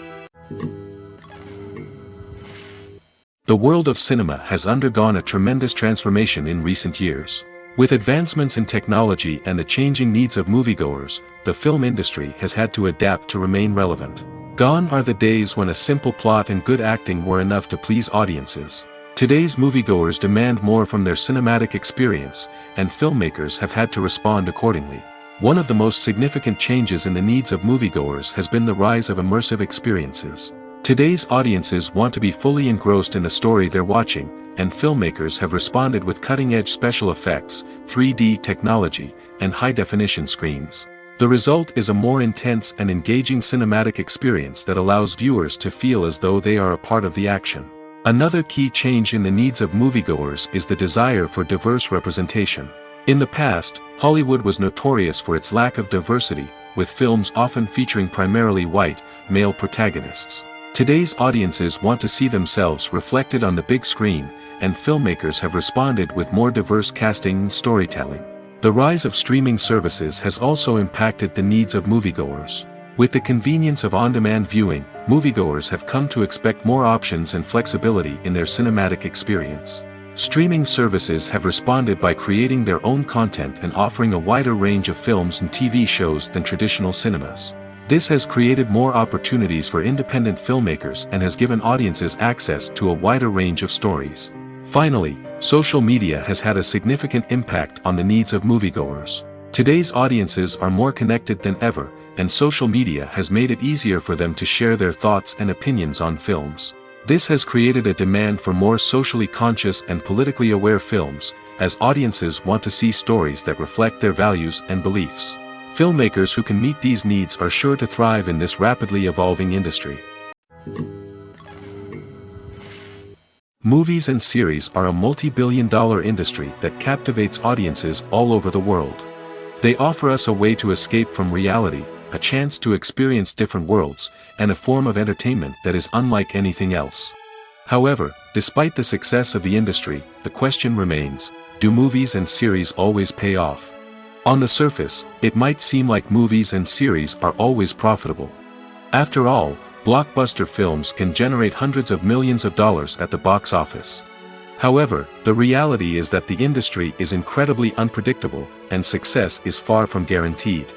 The world of cinema has undergone a tremendous transformation in recent years. With advancements in technology and the changing needs of moviegoers, the film industry has had to adapt to remain relevant. Gone are the days when a simple plot and good acting were enough to please audiences. Today's moviegoers demand more from their cinematic experience, and filmmakers have had to respond accordingly. One of the most significant changes in the needs of moviegoers has been the rise of immersive experiences. Today's audiences want to be fully engrossed in the story they're watching, and filmmakers have responded with cutting-edge special effects, 3D technology, and high-definition screens. The result is a more intense and engaging cinematic experience that allows viewers to feel as though they are a part of the action. Another key change in the needs of moviegoers is the desire for diverse representation. In the past, Hollywood was notorious for its lack of diversity, with films often featuring primarily white, male protagonists. Today's audiences want to see themselves reflected on the big screen, and filmmakers have responded with more diverse casting and storytelling. The rise of streaming services has also impacted the needs of moviegoers. With the convenience of on-demand viewing, moviegoers have come to expect more options and flexibility in their cinematic experience. Streaming services have responded by creating their own content and offering a wider range of films and TV shows than traditional cinemas. This has created more opportunities for independent filmmakers and has given audiences access to a wider range of stories. Finally, social media has had a significant impact on the needs of moviegoers. Today's audiences are more connected than ever, and social media has made it easier for them to share their thoughts and opinions on films. This has created a demand for more socially conscious and politically aware films, as audiences want to see stories that reflect their values and beliefs. Filmmakers who can meet these needs are sure to thrive in this rapidly evolving industry. Movies and series are a multi-billion-dollar industry that captivates audiences all over the world. They offer us a way to escape from reality, a chance to experience different worlds, and a form of entertainment that is unlike anything else. However, despite the success of the industry, the question remains, do movies and series always pay off? On the surface, it might seem like movies and series are always profitable. After all, blockbuster films can generate hundreds of millions of dollars at the box office. However, the reality is that the industry is incredibly unpredictable, and success is far from guaranteed.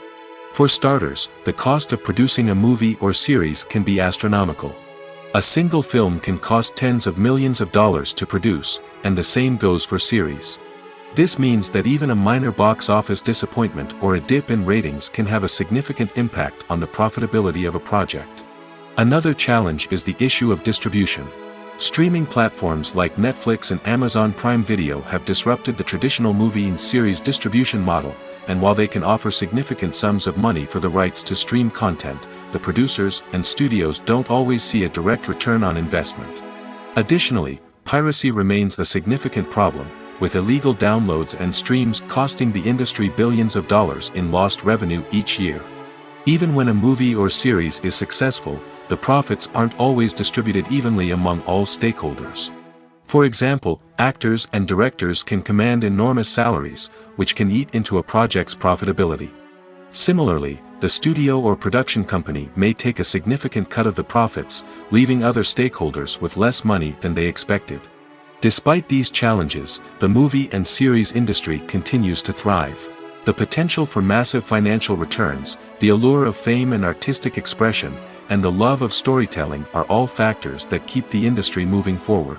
For starters, the cost of producing a movie or series can be astronomical. A single film can cost tens of millions of dollars to produce, and the same goes for series. This means that even a minor box office disappointment or a dip in ratings can have a significant impact on the profitability of a project. Another challenge is the issue of distribution. Streaming platforms like Netflix and Amazon Prime Video have disrupted the traditional movie and series distribution model, and while they can offer significant sums of money for the rights to stream content, the producers and studios don't always see a direct return on investment. Additionally, piracy remains a significant problem, with illegal downloads and streams costing the industry billions of dollars in lost revenue each year. Even when a movie or series is successful, the profits aren't always distributed evenly among all stakeholders. For example, actors and directors can command enormous salaries, which can eat into a project's profitability. Similarly, the studio or production company may take a significant cut of the profits, leaving other stakeholders with less money than they expected. Despite these challenges, the movie and series industry continues to thrive. The potential for massive financial returns, the allure of fame and artistic expression, and the love of storytelling are all factors that keep the industry moving forward.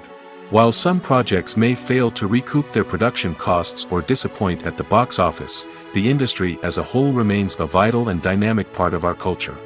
While some projects may fail to recoup their production costs or disappoint at the box office, the industry as a whole remains a vital and dynamic part of our culture.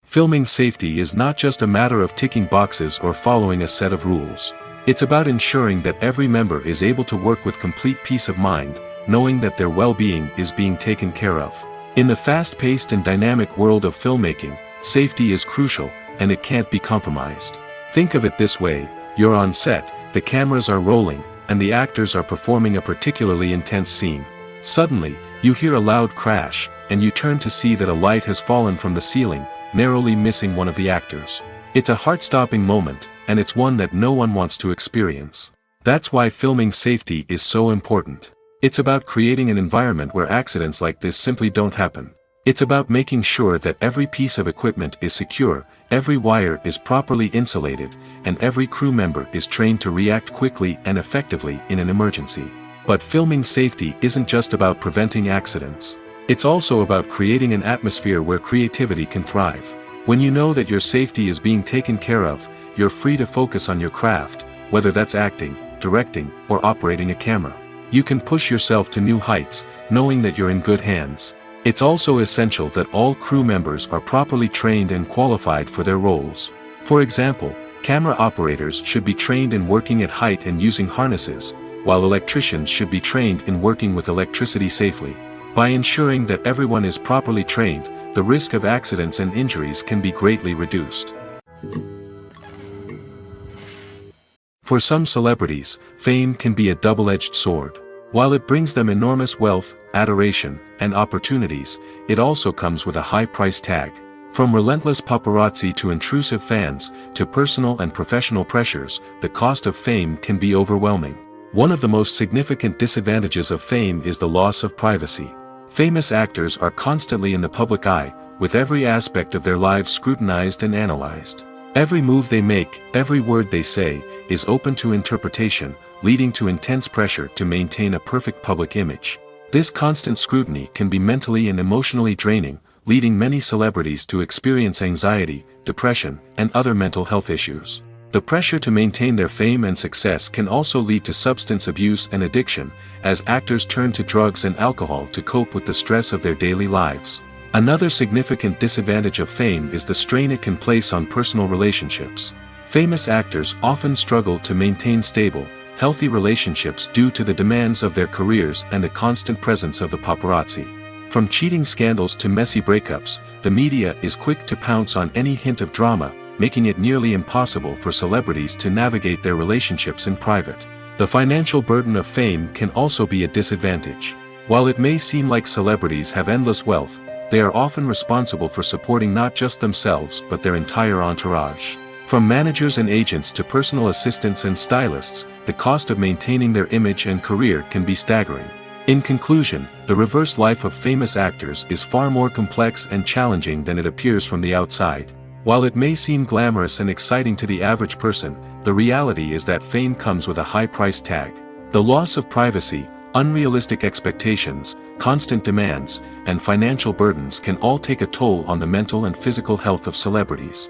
Filming safety is not just a matter of ticking boxes or following a set of rules. It's about ensuring that every member is able to work with complete peace of mind, knowing that their well-being is being taken care of. In the fast-paced and dynamic world of filmmaking, safety is crucial, and it can't be compromised. Think of it this way: you're on set, the cameras are rolling, and the actors are performing a particularly intense scene. Suddenly, you hear a loud crash, and you turn to see that a light has fallen from the ceiling, narrowly missing one of the actors. It's a heart-stopping moment, and it's one that no one wants to experience. That's why filming safety is so important. It's about creating an environment where accidents like this simply don't happen. It's about making sure that every piece of equipment is secure, every wire is properly insulated, and every crew member is trained to react quickly and effectively in an emergency. But filming safety isn't just about preventing accidents. It's also about creating an atmosphere where creativity can thrive. When you know that your safety is being taken care of, you're free to focus on your craft, whether that's acting, directing, or operating a camera. You can push yourself to new heights, knowing that you're in good hands. It's also essential that all crew members are properly trained and qualified for their roles. For example, camera operators should be trained in working at height and using harnesses, while electricians should be trained in working with electricity safely. By ensuring that everyone is properly trained, the risk of accidents and injuries can be greatly reduced. For some celebrities, fame can be a double-edged sword. While it brings them enormous wealth, adoration, and opportunities, it also comes with a high price tag. From relentless paparazzi to intrusive fans, to personal and professional pressures, the cost of fame can be overwhelming. One of the most significant disadvantages of fame is the loss of privacy. Famous actors are constantly in the public eye, with every aspect of their lives scrutinized and analyzed. Every move they make, every word they say, is open to interpretation, leading to intense pressure to maintain a perfect public image. This constant scrutiny can be mentally and emotionally draining, leading many celebrities to experience anxiety, depression, and other mental health issues. The pressure to maintain their fame and success can also lead to substance abuse and addiction, as actors turn to drugs and alcohol to cope with the stress of their daily lives. Another significant disadvantage of fame is the strain it can place on personal relationships. Famous actors often struggle to maintain stable, healthy relationships due to the demands of their careers and the constant presence of the paparazzi. From cheating scandals to messy breakups, the media is quick to pounce on any hint of drama, making it nearly impossible for celebrities to navigate their relationships in private. The financial burden of fame can also be a disadvantage. While it may seem like celebrities have endless wealth, they are often responsible for supporting not just themselves but their entire entourage. From managers and agents to personal assistants and stylists, the cost of maintaining their image and career can be staggering. In conclusion, the reverse life of famous actors is far more complex and challenging than it appears from the outside. While it may seem glamorous and exciting to the average person, the reality is that fame comes with a high price tag. The loss of privacy, unrealistic expectations, constant demands, and financial burdens can all take a toll on the mental and physical health of celebrities.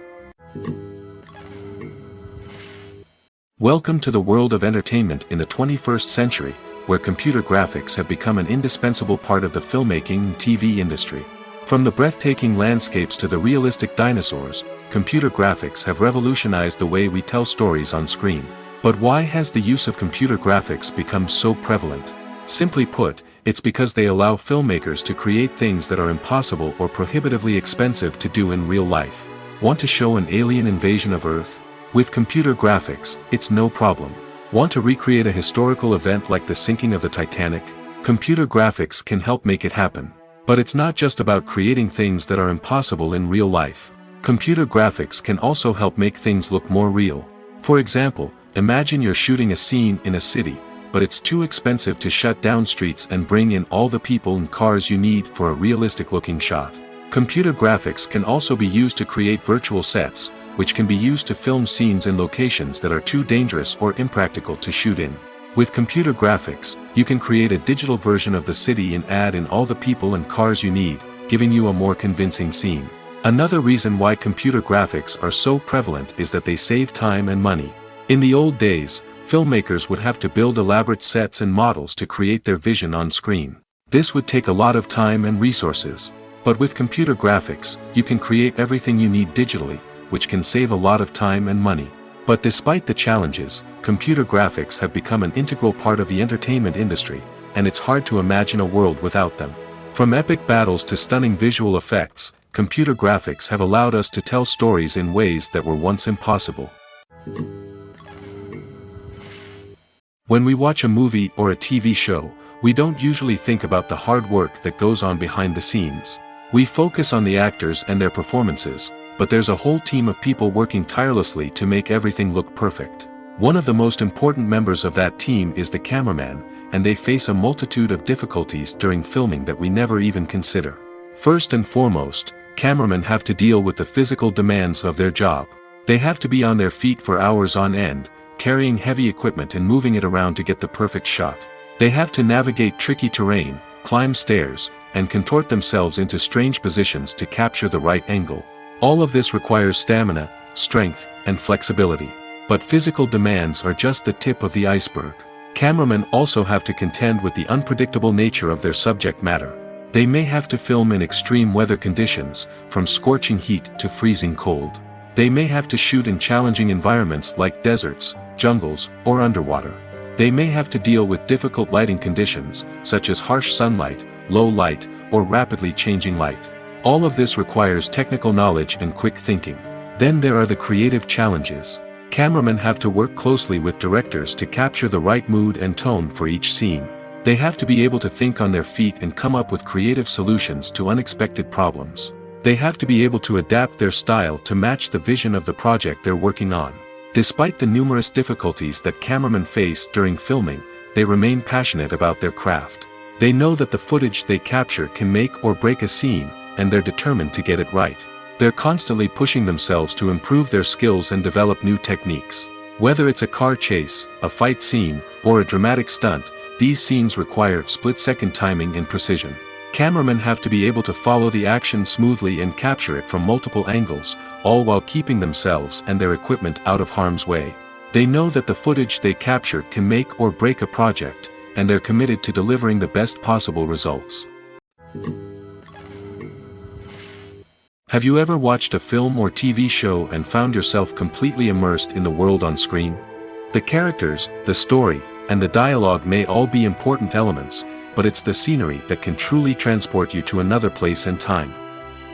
Welcome to the world of entertainment in the 21st century, where computer graphics have become an indispensable part of the filmmaking and TV industry. From the breathtaking landscapes to the realistic dinosaurs, computer graphics have revolutionized the way we tell stories on screen. But why has the use of computer graphics become so prevalent? Simply put, it's because they allow filmmakers to create things that are impossible or prohibitively expensive to do in real life. Want to show an alien invasion of Earth? With computer graphics, it's no problem. Want to recreate a historical event like the sinking of the Titanic? Computer graphics can help make it happen. But it's not just about creating things that are impossible in real life. Computer graphics can also help make things look more real. For example, imagine you're shooting a scene in a city, but it's too expensive to shut down streets and bring in all the people and cars you need for a realistic-looking shot. Computer graphics can also be used to create virtual sets, which can be used to film scenes in locations that are too dangerous or impractical to shoot in. With computer graphics, you can create a digital version of the city and add in all the people and cars you need, giving you a more convincing scene. Another reason why computer graphics are so prevalent is that they save time and money. In the old days, filmmakers would have to build elaborate sets and models to create their vision on screen. This would take a lot of time and resources. But with computer graphics, you can create everything you need digitally, which can save a lot of time and money. But despite the challenges, computer graphics have become an integral part of the entertainment industry, and it's hard to imagine a world without them. From epic battles to stunning visual effects, computer graphics have allowed us to tell stories in ways that were once impossible. When we watch a movie or a TV show, we don't usually think about the hard work that goes on behind the scenes. We focus on the actors and their performances, but there's a whole team of people working tirelessly to make everything look perfect. One of the most important members of that team is the cameraman, and they face a multitude of difficulties during filming that we never even consider. First and foremost, cameramen have to deal with the physical demands of their job. They have to be on their feet for hours on end, carrying heavy equipment and moving it around to get the perfect shot. They have to navigate tricky terrain, climb stairs, and contort themselves into strange positions to capture the right angle. All of this requires stamina, strength, and flexibility. But physical demands are just the tip of the iceberg. Cameramen also have to contend with the unpredictable nature of their subject matter. They may have to film in extreme weather conditions, from scorching heat to freezing cold. They may have to shoot in challenging environments like deserts, jungles, or underwater. They may have to deal with difficult lighting conditions, such as harsh sunlight, low light, or rapidly changing light. All of this requires technical knowledge and quick thinking. Then there are the creative challenges. Cameramen have to work closely with directors to capture the right mood and tone for each scene. They have to be able to think on their feet and come up with creative solutions to unexpected problems. They have to be able to adapt their style to match the vision of the project they're working on. Despite the numerous difficulties that cameramen face during filming, they remain passionate about their craft. They know that the footage they capture can make or break a scene, and they're determined to get it right. They're constantly pushing themselves to improve their skills and develop new techniques. Whether it's a car chase, a fight scene, or a dramatic stunt, these scenes require split-second timing and precision. Cameramen have to be able to follow the action smoothly and capture it from multiple angles, all while keeping themselves and their equipment out of harm's way. They know that the footage they capture can make or break a project, and they're committed to delivering the best possible results. Have you ever watched a film or TV show and found yourself completely immersed in the world on screen? The characters, the story, and the dialogue may all be important elements, but it's the scenery that can truly transport you to another place and time.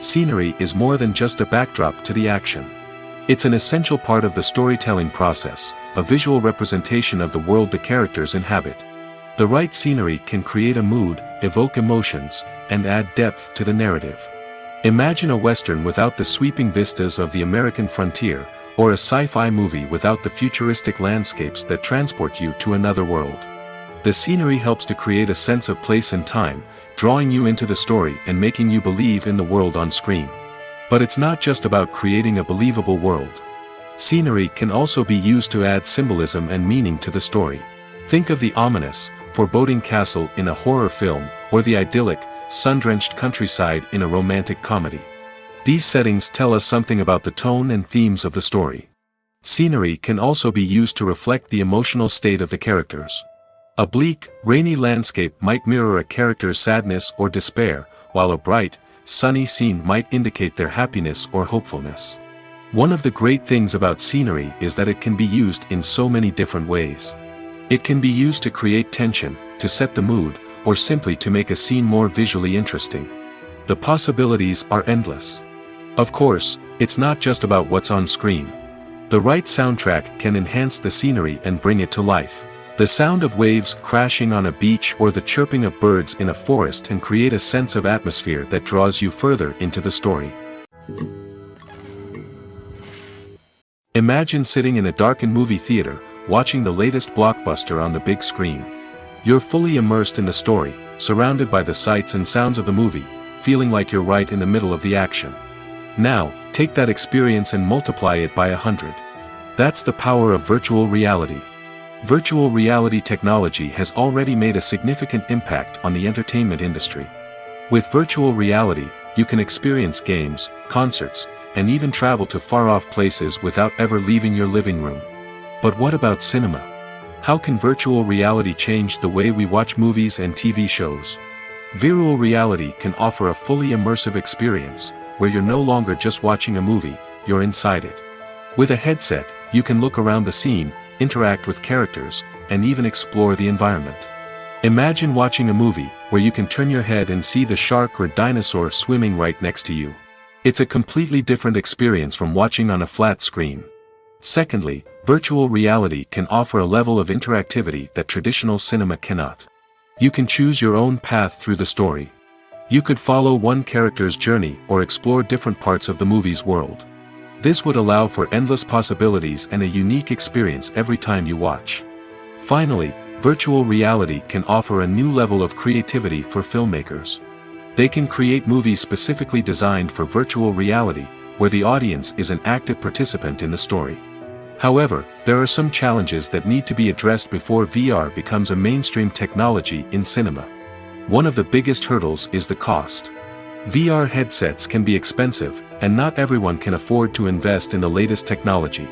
Scenery is more than just a backdrop to the action. It's an essential part of the storytelling process, a visual representation of the world the characters inhabit. The right scenery can create a mood, evoke emotions, and add depth to the narrative. Imagine a Western without the sweeping vistas of the American frontier, or a sci-fi movie without the futuristic landscapes that transport you to another world. The scenery helps to create a sense of place and time, drawing you into the story and making you believe in the world on screen. But it's not just about creating a believable world. Scenery can also be used to add symbolism and meaning to the story. Think of the ominous, foreboding castle in a horror film, or the idyllic, sun-drenched countryside in a romantic comedy. These settings tell us something about the tone and themes of the story. Scenery can also be used to reflect the emotional state of the characters. A bleak, rainy landscape might mirror a character's sadness or despair, while a bright, sunny scene might indicate their happiness or hopefulness. One of the great things about scenery is that it can be used in so many different ways. It can be used to create tension, to set the mood, or simply to make a scene more visually interesting. The possibilities are endless. Of course, it's not just about what's on screen. The right soundtrack can enhance the scenery and bring it to life. The sound of waves crashing on a beach or the chirping of birds in a forest can create a sense of atmosphere that draws you further into the story. Imagine sitting in a darkened movie theater, watching the latest blockbuster on the big screen. You're fully immersed in the story, surrounded by the sights and sounds of the movie, feeling like you're right in the middle of the action. Now, take that experience and multiply it by 100. That's the power of virtual reality. Virtual reality technology has already made a significant impact on the entertainment industry. With virtual reality, you can experience games, concerts, and even travel to far-off places without ever leaving your living room. But what about cinema? How can virtual reality change the way we watch movies and TV shows? Virtual reality can offer a fully immersive experience, where you're no longer just watching a movie, you're inside it. With a headset, you can look around the scene, interact with characters, and even explore the environment. Imagine watching a movie where you can turn your head and see the shark or dinosaur swimming right next to you. It's a completely different experience from watching on a flat screen. Secondly, virtual reality can offer a level of interactivity that traditional cinema cannot. You can choose your own path through the story. You could follow one character's journey or explore different parts of the movie's world. This would allow for endless possibilities and a unique experience every time you watch. Finally, virtual reality can offer a new level of creativity for filmmakers. They can create movies specifically designed for virtual reality, where the audience is an active participant in the story. However, there are some challenges that need to be addressed before VR becomes a mainstream technology in cinema. One of the biggest hurdles is the cost. VR headsets can be expensive, and not everyone can afford to invest in the latest technology.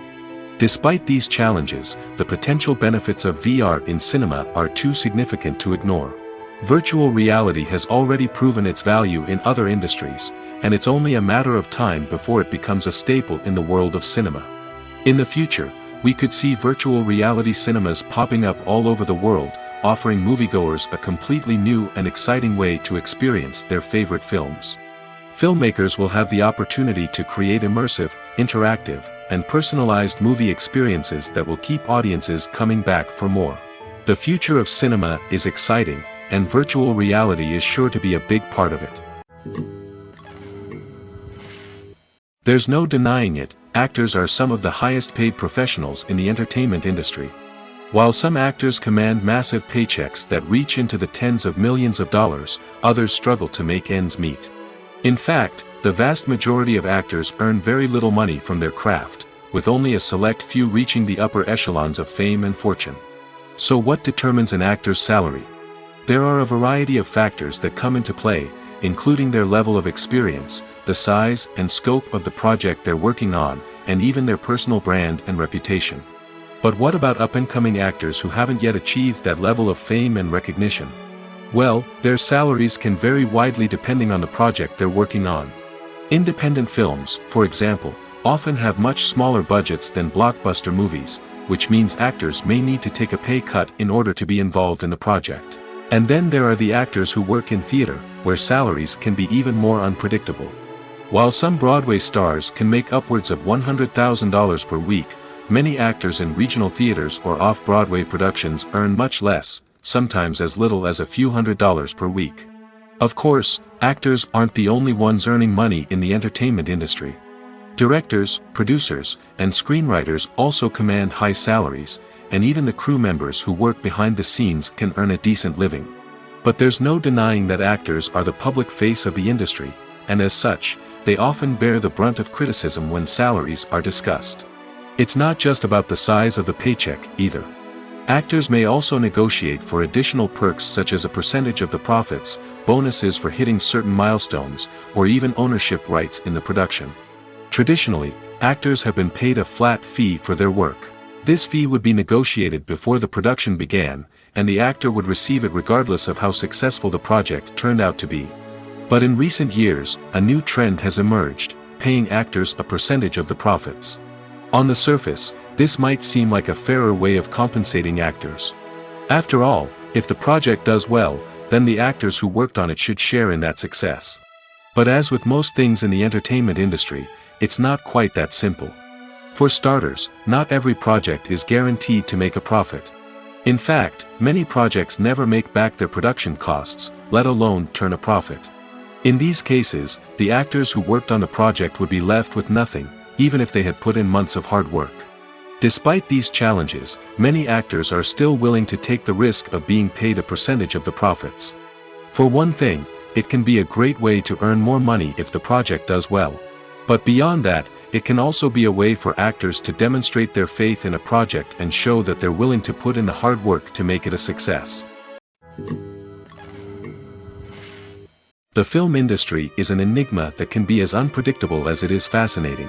Despite these challenges, the potential benefits of VR in cinema are too significant to ignore. Virtual reality has already proven its value in other industries, and it's only a matter of time before it becomes a staple in the world of cinema. In the future, we could see virtual reality cinemas popping up all over the world, offering moviegoers a completely new and exciting way to experience their favorite films. Filmmakers will have the opportunity to create immersive, interactive, and personalized movie experiences that will keep audiences coming back for more. The future of cinema is exciting, and virtual reality is sure to be a big part of it. There's no denying it, actors are some of the highest paid professionals in the entertainment industry. While some actors command massive paychecks that reach into the tens of millions of dollars, others struggle to make ends meet. In fact, the vast majority of actors earn very little money from their craft, with only a select few reaching the upper echelons of fame and fortune. So what determines an actor's salary? There are a variety of factors that come into play, including their level of experience, the size and scope of the project they're working on, and even their personal brand and reputation. But what about up-and-coming actors who haven't yet achieved that level of fame and recognition? Well, their salaries can vary widely depending on the project they're working on. Independent films, for example, often have much smaller budgets than blockbuster movies, which means actors may need to take a pay cut in order to be involved in the project. And then there are the actors who work in theater, where salaries can be even more unpredictable. While some Broadway stars can make upwards of $100,000 per week, many actors in regional theaters or off-Broadway productions earn much less, sometimes as little as a few $100s per week. Of course, actors aren't the only ones earning money in the entertainment industry. Directors, producers, and screenwriters also command high salaries, and even the crew members who work behind the scenes can earn a decent living. But there's no denying that actors are the public face of the industry, and as such, they often bear the brunt of criticism when salaries are discussed. It's not just about the size of the paycheck, either. Actors may also negotiate for additional perks such as a percentage of the profits, bonuses for hitting certain milestones, or even ownership rights in the production. Traditionally, actors have been paid a flat fee for their work. This fee would be negotiated before the production began, and the actor would receive it regardless of how successful the project turned out to be. But in recent years, a new trend has emerged, paying actors a percentage of the profits. On the surface, this might seem like a fairer way of compensating actors. After all, if the project does well, then the actors who worked on it should share in that success. But as with most things in the entertainment industry, it's not quite that simple. For starters, not every project is guaranteed to make a profit. In fact, many projects never make back their production costs, let alone turn a profit. In these cases, the actors who worked on the project would be left with nothing, even if they had put in months of hard work. Despite these challenges, many actors are still willing to take the risk of being paid a percentage of the profits. For one thing, it can be a great way to earn more money if the project does well. But beyond that, it can also be a way for actors to demonstrate their faith in a project and show that they're willing to put in the hard work to make it a success. The film industry is an enigma that can be as unpredictable as it is fascinating.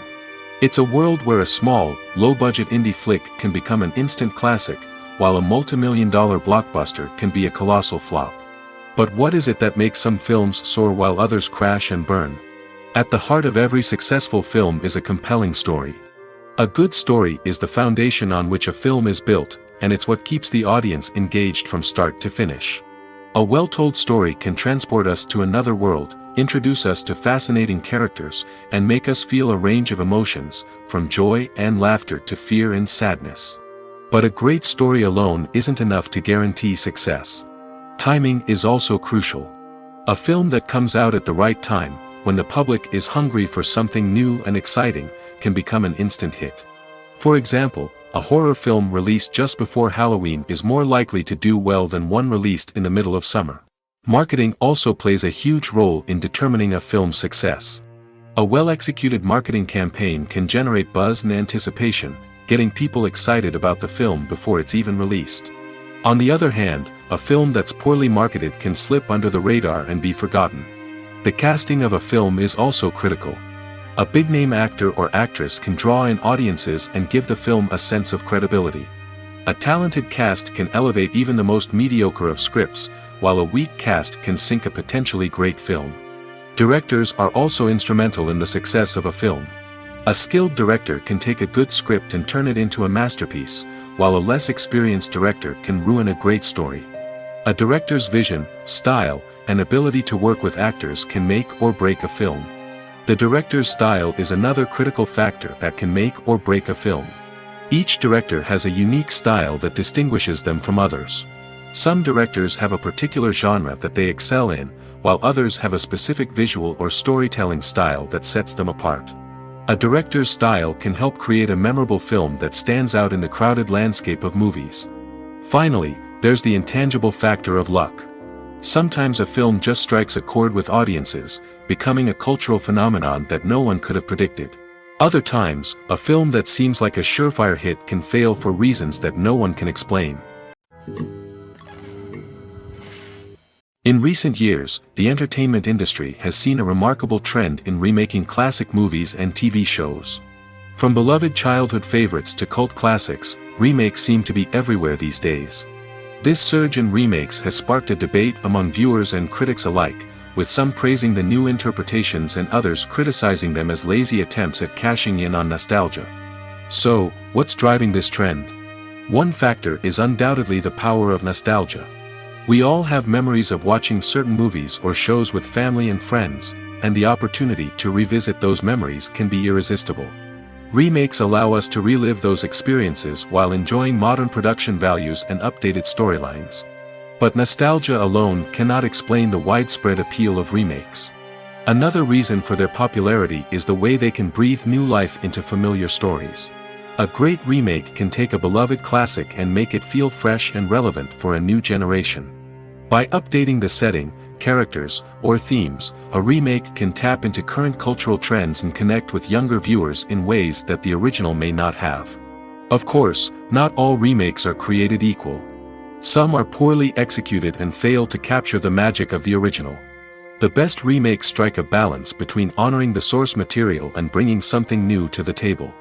It's a world where a small, low-budget indie flick can become an instant classic, while a multi-million-dollar blockbuster can be a colossal flop. But what is it that makes some films soar while others crash and burn? At the heart of every successful film is a compelling story. A good story is the foundation on which a film is built, and it's what keeps the audience engaged from start to finish. A well-told story can transport us to another world, introduce us to fascinating characters, and make us feel a range of emotions, from joy and laughter to fear and sadness. But a great story alone isn't enough to guarantee success. Timing is also crucial. A film that comes out at the right time, when the public is hungry for something new and exciting, can become an instant hit. For example, a horror film released just before Halloween is more likely to do well than one released in the middle of summer. Marketing also plays a huge role in determining a film's success. A well-executed marketing campaign can generate buzz and anticipation, getting people excited about the film before it's even released. On the other hand, a film that's poorly marketed can slip under the radar and be forgotten. The casting of a film is also critical. A big-name actor or actress can draw in audiences and give the film a sense of credibility. A talented cast can elevate even the most mediocre of scripts, while a weak cast can sink a potentially great film. Directors are also instrumental in the success of a film. A skilled director can take a good script and turn it into a masterpiece, while a less experienced director can ruin a great story. A director's vision, style, and ability to work with actors can make or break a film. The director's style is another critical factor that can make or break a film. Each director has a unique style that distinguishes them from others. Some directors have a particular genre that they excel in, while others have a specific visual or storytelling style that sets them apart. A director's style can help create a memorable film that stands out in the crowded landscape of movies. Finally, there's the intangible factor of luck. Sometimes a film just strikes a chord with audiences, becoming a cultural phenomenon that no one could have predicted. Other times, a film that seems like a surefire hit can fail for reasons that no one can explain. In recent years, the entertainment industry has seen a remarkable trend in remaking classic movies and TV shows. From beloved childhood favorites to cult classics, remakes seem to be everywhere these days. This surge in remakes has sparked a debate among viewers and critics alike, with some praising the new interpretations and others criticizing them as lazy attempts at cashing in on nostalgia. So, what's driving this trend? One factor is undoubtedly the power of nostalgia. We all have memories of watching certain movies or shows with family and friends, and the opportunity to revisit those memories can be irresistible. Remakes allow us to relive those experiences while enjoying modern production values and updated storylines. But nostalgia alone cannot explain the widespread appeal of remakes. Another reason for their popularity is the way they can breathe new life into familiar stories. A great remake can take a beloved classic and make it feel fresh and relevant for a new generation. By updating the setting, characters, or themes, a remake can tap into current cultural trends and connect with younger viewers in ways that the original may not have. Of course, not all remakes are created equal. Some are poorly executed and fail to capture the magic of the original. The best remakes strike a balance between honoring the source material and bringing something new to the table.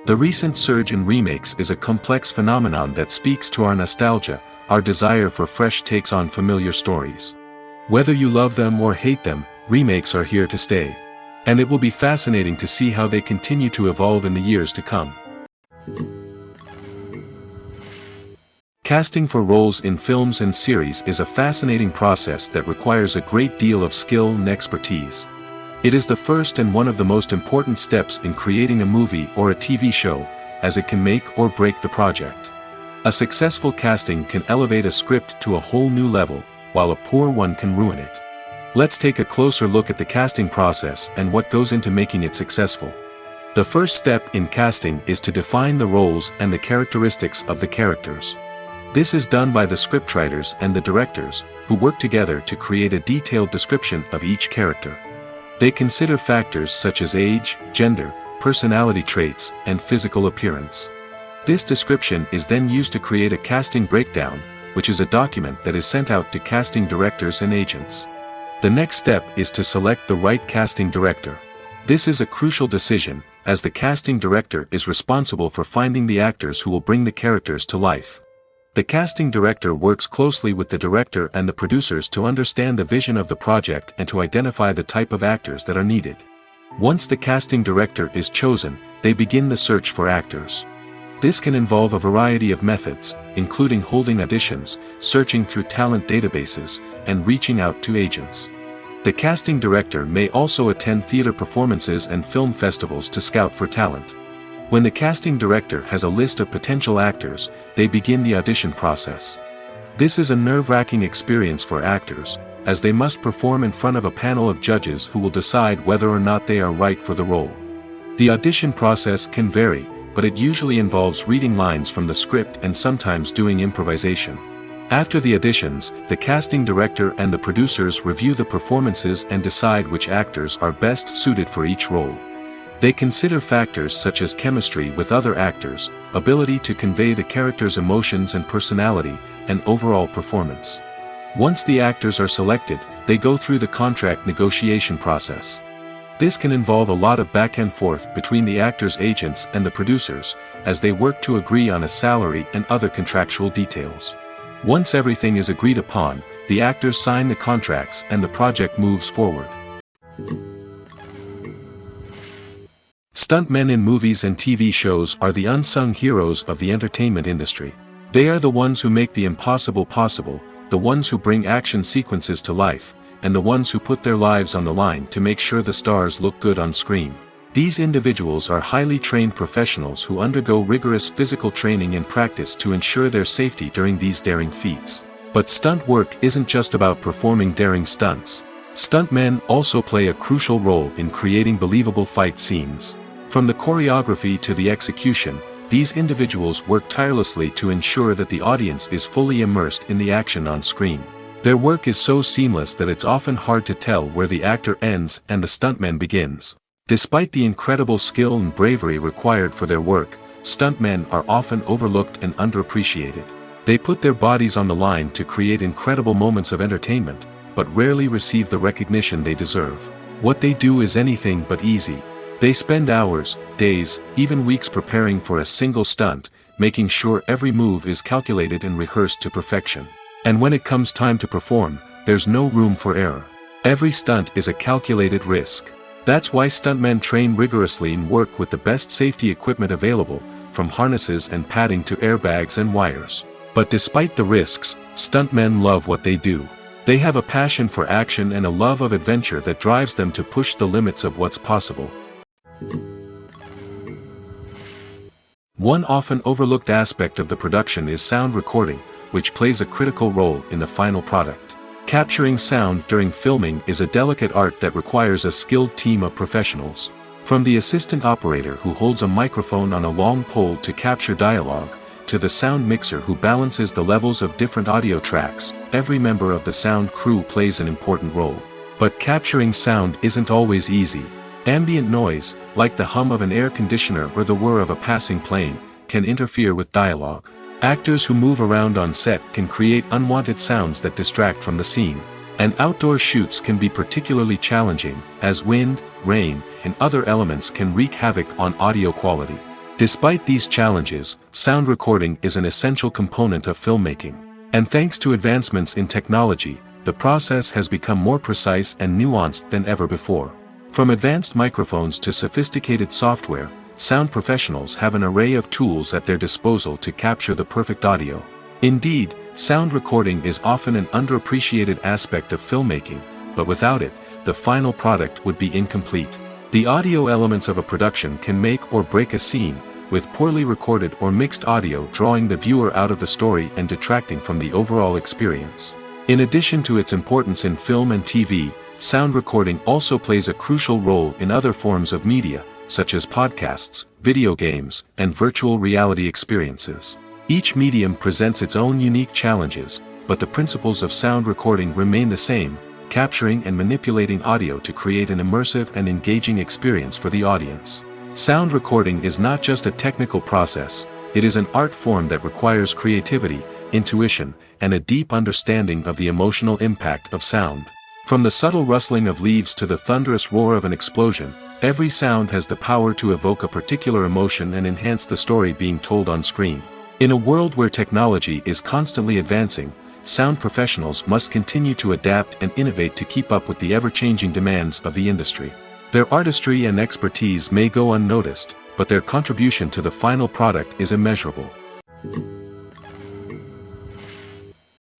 The recent surge in remakes is a complex phenomenon that speaks to our nostalgia, our desire for fresh takes on familiar stories. Whether you love them or hate them, remakes are here to stay. And it will be fascinating to see how they continue to evolve in the years to come. Casting for roles in films and series is a fascinating process that requires a great deal of skill and expertise. It is the first and one of the most important steps in creating a movie or a TV show, as it can make or break the project. A successful casting can elevate a script to a whole new level, while a poor one can ruin it. Let's take a closer look at the casting process and what goes into making it successful. The first step in casting is to define the roles and the characteristics of the characters. This is done by the scriptwriters and the directors, who work together to create a detailed description of each character. They consider factors such as age, gender, personality traits, and physical appearance. This description is then used to create a casting breakdown, which is a document that is sent out to casting directors and agents. The next step is to select the right casting director. This is a crucial decision, as the casting director is responsible for finding the actors who will bring the characters to life. The casting director works closely with the director and the producers to understand the vision of the project and to identify the type of actors that are needed. Once the casting director is chosen, they begin the search for actors. This can involve a variety of methods, including holding auditions, searching through talent databases, and reaching out to agents. The casting director may also attend theater performances and film festivals to scout for talent. When the casting director has a list of potential actors, they begin the audition process. This is a nerve-wracking experience for actors, as they must perform in front of a panel of judges who will decide whether or not they are right for the role. The audition process can vary, but it usually involves reading lines from the script and sometimes doing improvisation. After the auditions, the casting director and the producers review the performances and decide which actors are best suited for each role. They consider factors such as chemistry with other actors, ability to convey the character's emotions and personality, and overall performance. Once the actors are selected, they go through the contract negotiation process. This can involve a lot of back and forth between the actors' agents and the producers, as they work to agree on a salary and other contractual details. Once everything is agreed upon, the actors sign the contracts and the project moves forward. Stuntmen in movies and TV shows are the unsung heroes of the entertainment industry. They are the ones who make the impossible possible, the ones who bring action sequences to life, and the ones who put their lives on the line to make sure the stars look good on screen. These individuals are highly trained professionals who undergo rigorous physical training and practice to ensure their safety during these daring feats. But stunt work isn't just about performing daring stunts. Stuntmen also play a crucial role in creating believable fight scenes. From the choreography to the execution, these individuals work tirelessly to ensure that the audience is fully immersed in the action on screen. Their work is so seamless that it's often hard to tell where the actor ends and the stuntman begins. Despite the incredible skill and bravery required for their work, stuntmen are often overlooked and underappreciated. They put their bodies on the line to create incredible moments of entertainment, but rarely receive the recognition they deserve. What they do is anything but easy. They spend hours, days, even weeks preparing for a single stunt, making sure every move is calculated and rehearsed to perfection. And when it comes time to perform, there's no room for error. Every stunt is a calculated risk. That's why stuntmen train rigorously and work with the best safety equipment available, from harnesses and padding to airbags and wires. But despite the risks, stuntmen love what they do. They have a passion for action and a love of adventure that drives them to push the limits of what's possible. One often overlooked aspect of the production is sound recording, which plays a critical role in the final product. Capturing sound during filming is a delicate art that requires a skilled team of professionals. From the assistant operator who holds a microphone on a long pole to capture dialogue, to the sound mixer who balances the levels of different audio tracks, every member of the sound crew plays an important role. But capturing sound isn't always easy. Ambient noise, like the hum of an air conditioner or the whir of a passing plane, can interfere with dialogue. Actors who move around on set can create unwanted sounds that distract from the scene. And outdoor shoots can be particularly challenging, as wind, rain, and other elements can wreak havoc on audio quality. Despite these challenges, sound recording is an essential component of filmmaking. And thanks to advancements in technology, the process has become more precise and nuanced than ever before. From advanced microphones to sophisticated software, sound professionals have an array of tools at their disposal to capture the perfect audio. Indeed, sound recording is often an underappreciated aspect of filmmaking, but without it, the final product would be incomplete. The audio elements of a production can make or break a scene, with poorly recorded or mixed audio drawing the viewer out of the story and detracting from the overall experience. In addition to its importance in film and TV, sound recording also plays a crucial role in other forms of media, such as podcasts, video games, and virtual reality experiences. Each medium presents its own unique challenges, but the principles of sound recording remain the same, capturing and manipulating audio to create an immersive and engaging experience for the audience. Sound recording is not just a technical process, it is an art form that requires creativity, intuition, and a deep understanding of the emotional impact of sound. From the subtle rustling of leaves to the thunderous roar of an explosion, every sound has the power to evoke a particular emotion and enhance the story being told on screen. In a world where technology is constantly advancing, sound professionals must continue to adapt and innovate to keep up with the ever-changing demands of the industry. Their artistry and expertise may go unnoticed, but their contribution to the final product is immeasurable.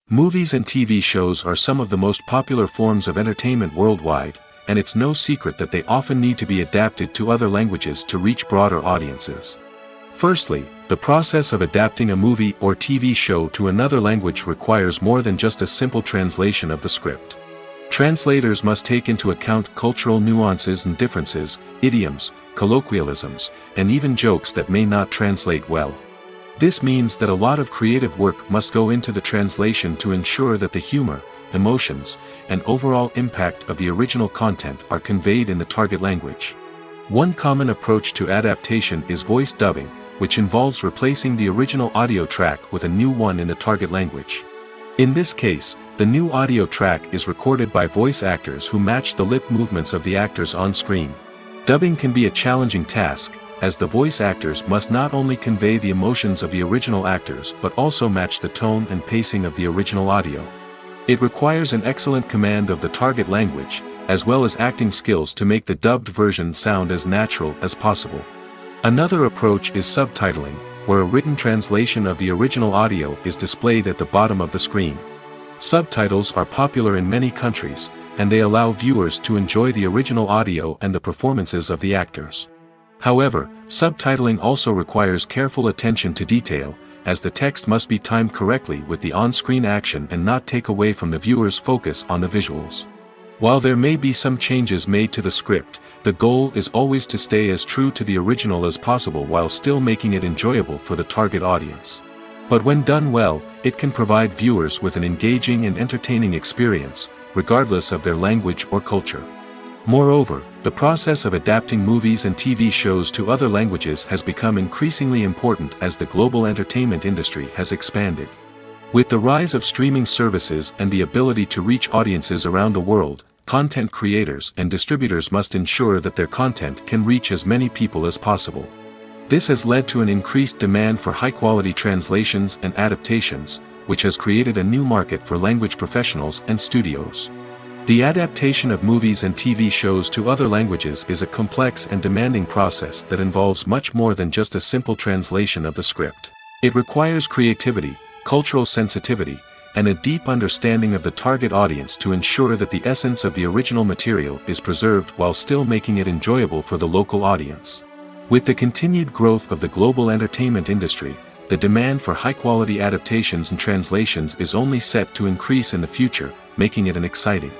Movies and TV shows are some of the most popular forms of entertainment worldwide, and it's no secret that they often need to be adapted to other languages to reach broader audiences. Firstly, the process of adapting a movie or TV show to another language requires more than just a simple translation of the script. Translators must take into account cultural nuances and differences, idioms, colloquialisms, and even jokes that may not translate well. This means that a lot of creative work must go into the translation to ensure that the humor, emotions, and overall impact of the original content are conveyed in the target language. One common approach to adaptation is voice dubbing, which involves replacing the original audio track with a new one in the target language. In this case, the new audio track is recorded by voice actors who match the lip movements of the actors on screen. Dubbing can be a challenging task, as the voice actors must not only convey the emotions of the original actors but also match the tone and pacing of the original audio. It requires an excellent command of the target language, as well as acting skills to make the dubbed version sound as natural as possible. Another approach is subtitling, where a written translation of the original audio is displayed at the bottom of the screen. Subtitles are popular in many countries, and they allow viewers to enjoy the original audio and the performances of the actors. However, subtitling also requires careful attention to detail, as the text must be timed correctly with the on-screen action and not take away from the viewer's focus on the visuals. While there may be some changes made to the script, the goal is always to stay as true to the original as possible while still making it enjoyable for the target audience. But when done well, it can provide viewers with an engaging and entertaining experience, regardless of their language or culture. Moreover, the process of adapting movies and TV shows to other languages has become increasingly important as the global entertainment industry has expanded. With the rise of streaming services and the ability to reach audiences around the world, content creators and distributors must ensure that their content can reach as many people as possible. This has led to an increased demand for high-quality translations and adaptations, which has created a new market for language professionals and studios. The adaptation of movies and TV shows to other languages is a complex and demanding process that involves much more than just a simple translation of the script. It requires creativity, cultural sensitivity, and a deep understanding of the target audience to ensure that the essence of the original material is preserved while still making it enjoyable for the local audience. With the continued growth of the global entertainment industry, the demand for high-quality adaptations and translations is only set to increase in the future, making it an exciting.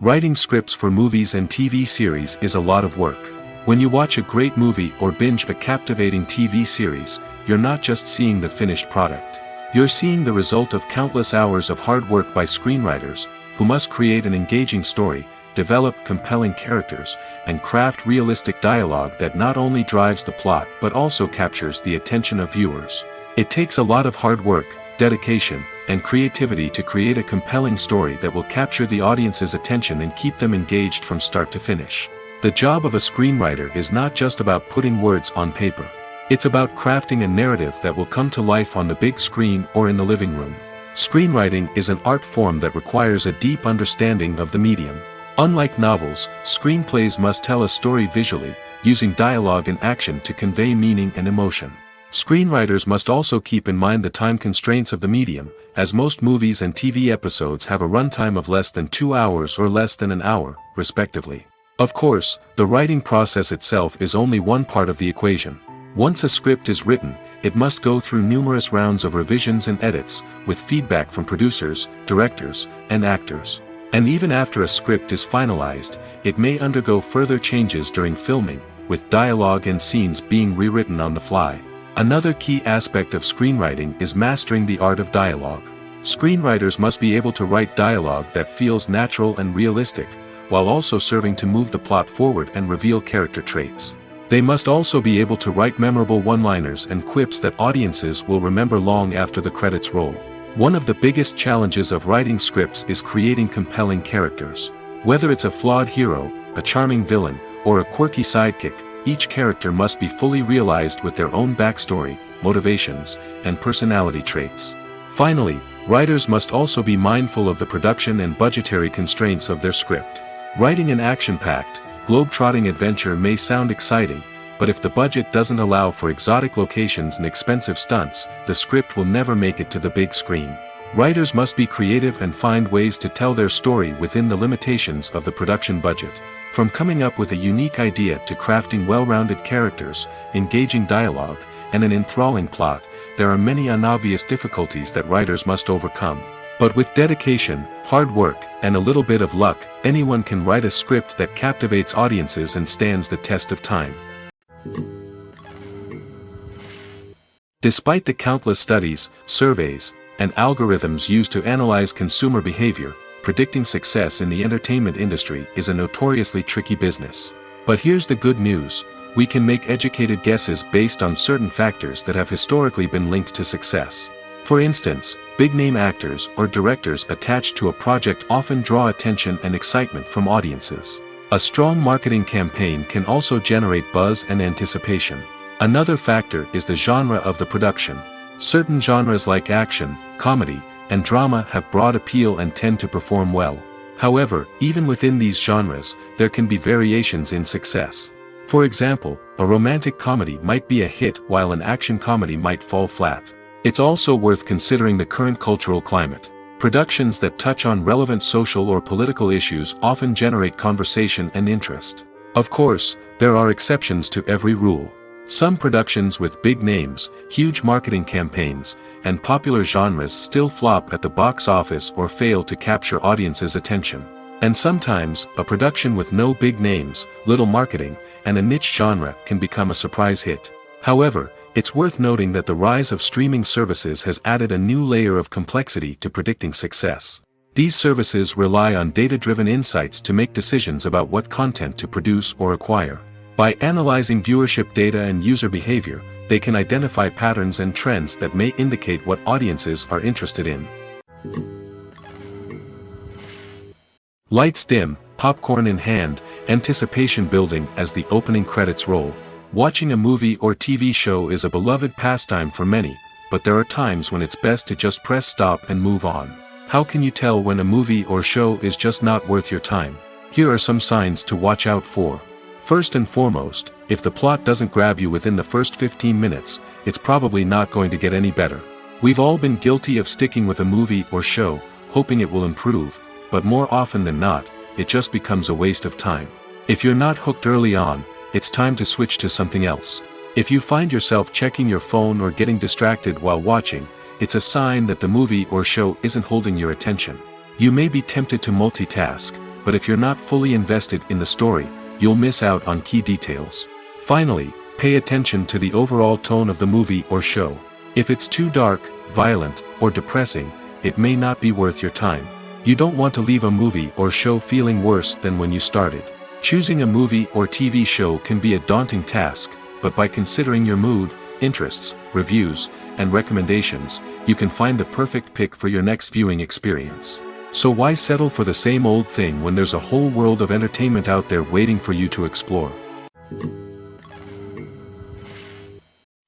Writing scripts for movies and TV series is a lot of work. When you watch a great movie or binge a captivating TV series, you're not just seeing the finished product. You're seeing the result of countless hours of hard work by screenwriters, who must create an engaging story, develop compelling characters, and craft realistic dialogue that not only drives the plot but also captures the attention of viewers. It takes a lot of hard work, dedication, and creativity to create a compelling story that will capture the audience's attention and keep them engaged from start to finish. The job of a screenwriter is not just about putting words on paper. It's about crafting a narrative that will come to life on the big screen or in the living room. Screenwriting is an art form that requires a deep understanding of the medium. Unlike novels, screenplays must tell a story visually, using dialogue and action to convey meaning and emotion. Screenwriters must also keep in mind the time constraints of the medium, as most movies and TV episodes have a runtime of less than 2 hours or less than an hour, respectively. Of course, the writing process itself is only one part of the equation. Once a script is written, it must go through numerous rounds of revisions and edits, with feedback from producers, directors, and actors. And even after a script is finalized, it may undergo further changes during filming, with dialogue and scenes being rewritten on the fly. Another key aspect of screenwriting is mastering the art of dialogue. Screenwriters must be able to write dialogue that feels natural and realistic, while also serving to move the plot forward and reveal character traits. They must also be able to write memorable one-liners and quips that audiences will remember long after the credits roll. One of the biggest challenges of writing scripts is creating compelling characters. Whether it's a flawed hero, a charming villain, or a quirky sidekick, each character must be fully realized with their own backstory, motivations, and personality traits. Finally, writers must also be mindful of the production and budgetary constraints of their script. Writing an action-packed, globe-trotting adventure may sound exciting, but if the budget doesn't allow for exotic locations and expensive stunts, the script will never make it to the big screen. Writers must be creative and find ways to tell their story within the limitations of the production budget. From coming up with a unique idea to crafting well-rounded characters, engaging dialogue, and an enthralling plot, there are many unobvious difficulties that writers must overcome. But with dedication, hard work, and a little bit of luck, anyone can write a script that captivates audiences and stands the test of time. Despite the countless studies, surveys, and algorithms used to analyze consumer behavior, predicting success in the entertainment industry is a notoriously tricky business. But here's the good news: we can make educated guesses based on certain factors that have historically been linked to success. For instance, big-name actors or directors attached to a project often draw attention and excitement from audiences. A strong marketing campaign can also generate buzz and anticipation. Another factor is the genre of the production. Certain genres like action, comedy, and drama have broad appeal and tend to perform well. However, even within these genres, there can be variations in success. For example, a romantic comedy might be a hit while an action comedy might fall flat. It's also worth considering the current cultural climate. Productions that touch on relevant social or political issues often generate conversation and interest. Of course, there are exceptions to every rule. Some productions with big names, huge marketing campaigns, and popular genres still flop at the box office or fail to capture audiences' attention. And sometimes, a production with no big names, little marketing, and a niche genre can become a surprise hit. However, it's worth noting that the rise of streaming services has added a new layer of complexity to predicting success. These services rely on data-driven insights to make decisions about what content to produce or acquire. By analyzing viewership data and user behavior, they can identify patterns and trends that may indicate what audiences are interested in. Lights dim, popcorn in hand, anticipation building as the opening credits roll. Watching a movie or TV show is a beloved pastime for many, but there are times when it's best to just press stop and move on. How can you tell when a movie or show is just not worth your time? Here are some signs to watch out for. First and foremost, if the plot doesn't grab you within the first 15 minutes, it's probably not going to get any better. We've all been guilty of sticking with a movie or show, hoping it will improve, but more often than not, it just becomes a waste of time. If you're not hooked early on, it's time to switch to something else. If you find yourself checking your phone or getting distracted while watching, it's a sign that the movie or show isn't holding your attention. You may be tempted to multitask, but if you're not fully invested in the story, you'll miss out on key details. Finally, pay attention to the overall tone of the movie or show. If it's too dark, violent, or depressing, it may not be worth your time. You don't want to leave a movie or show feeling worse than when you started. Choosing a movie or TV show can be a daunting task, but by considering your mood, interests, reviews, and recommendations, you can find the perfect pick for your next viewing experience. So why settle for the same old thing when there's a whole world of entertainment out there waiting for you to explore?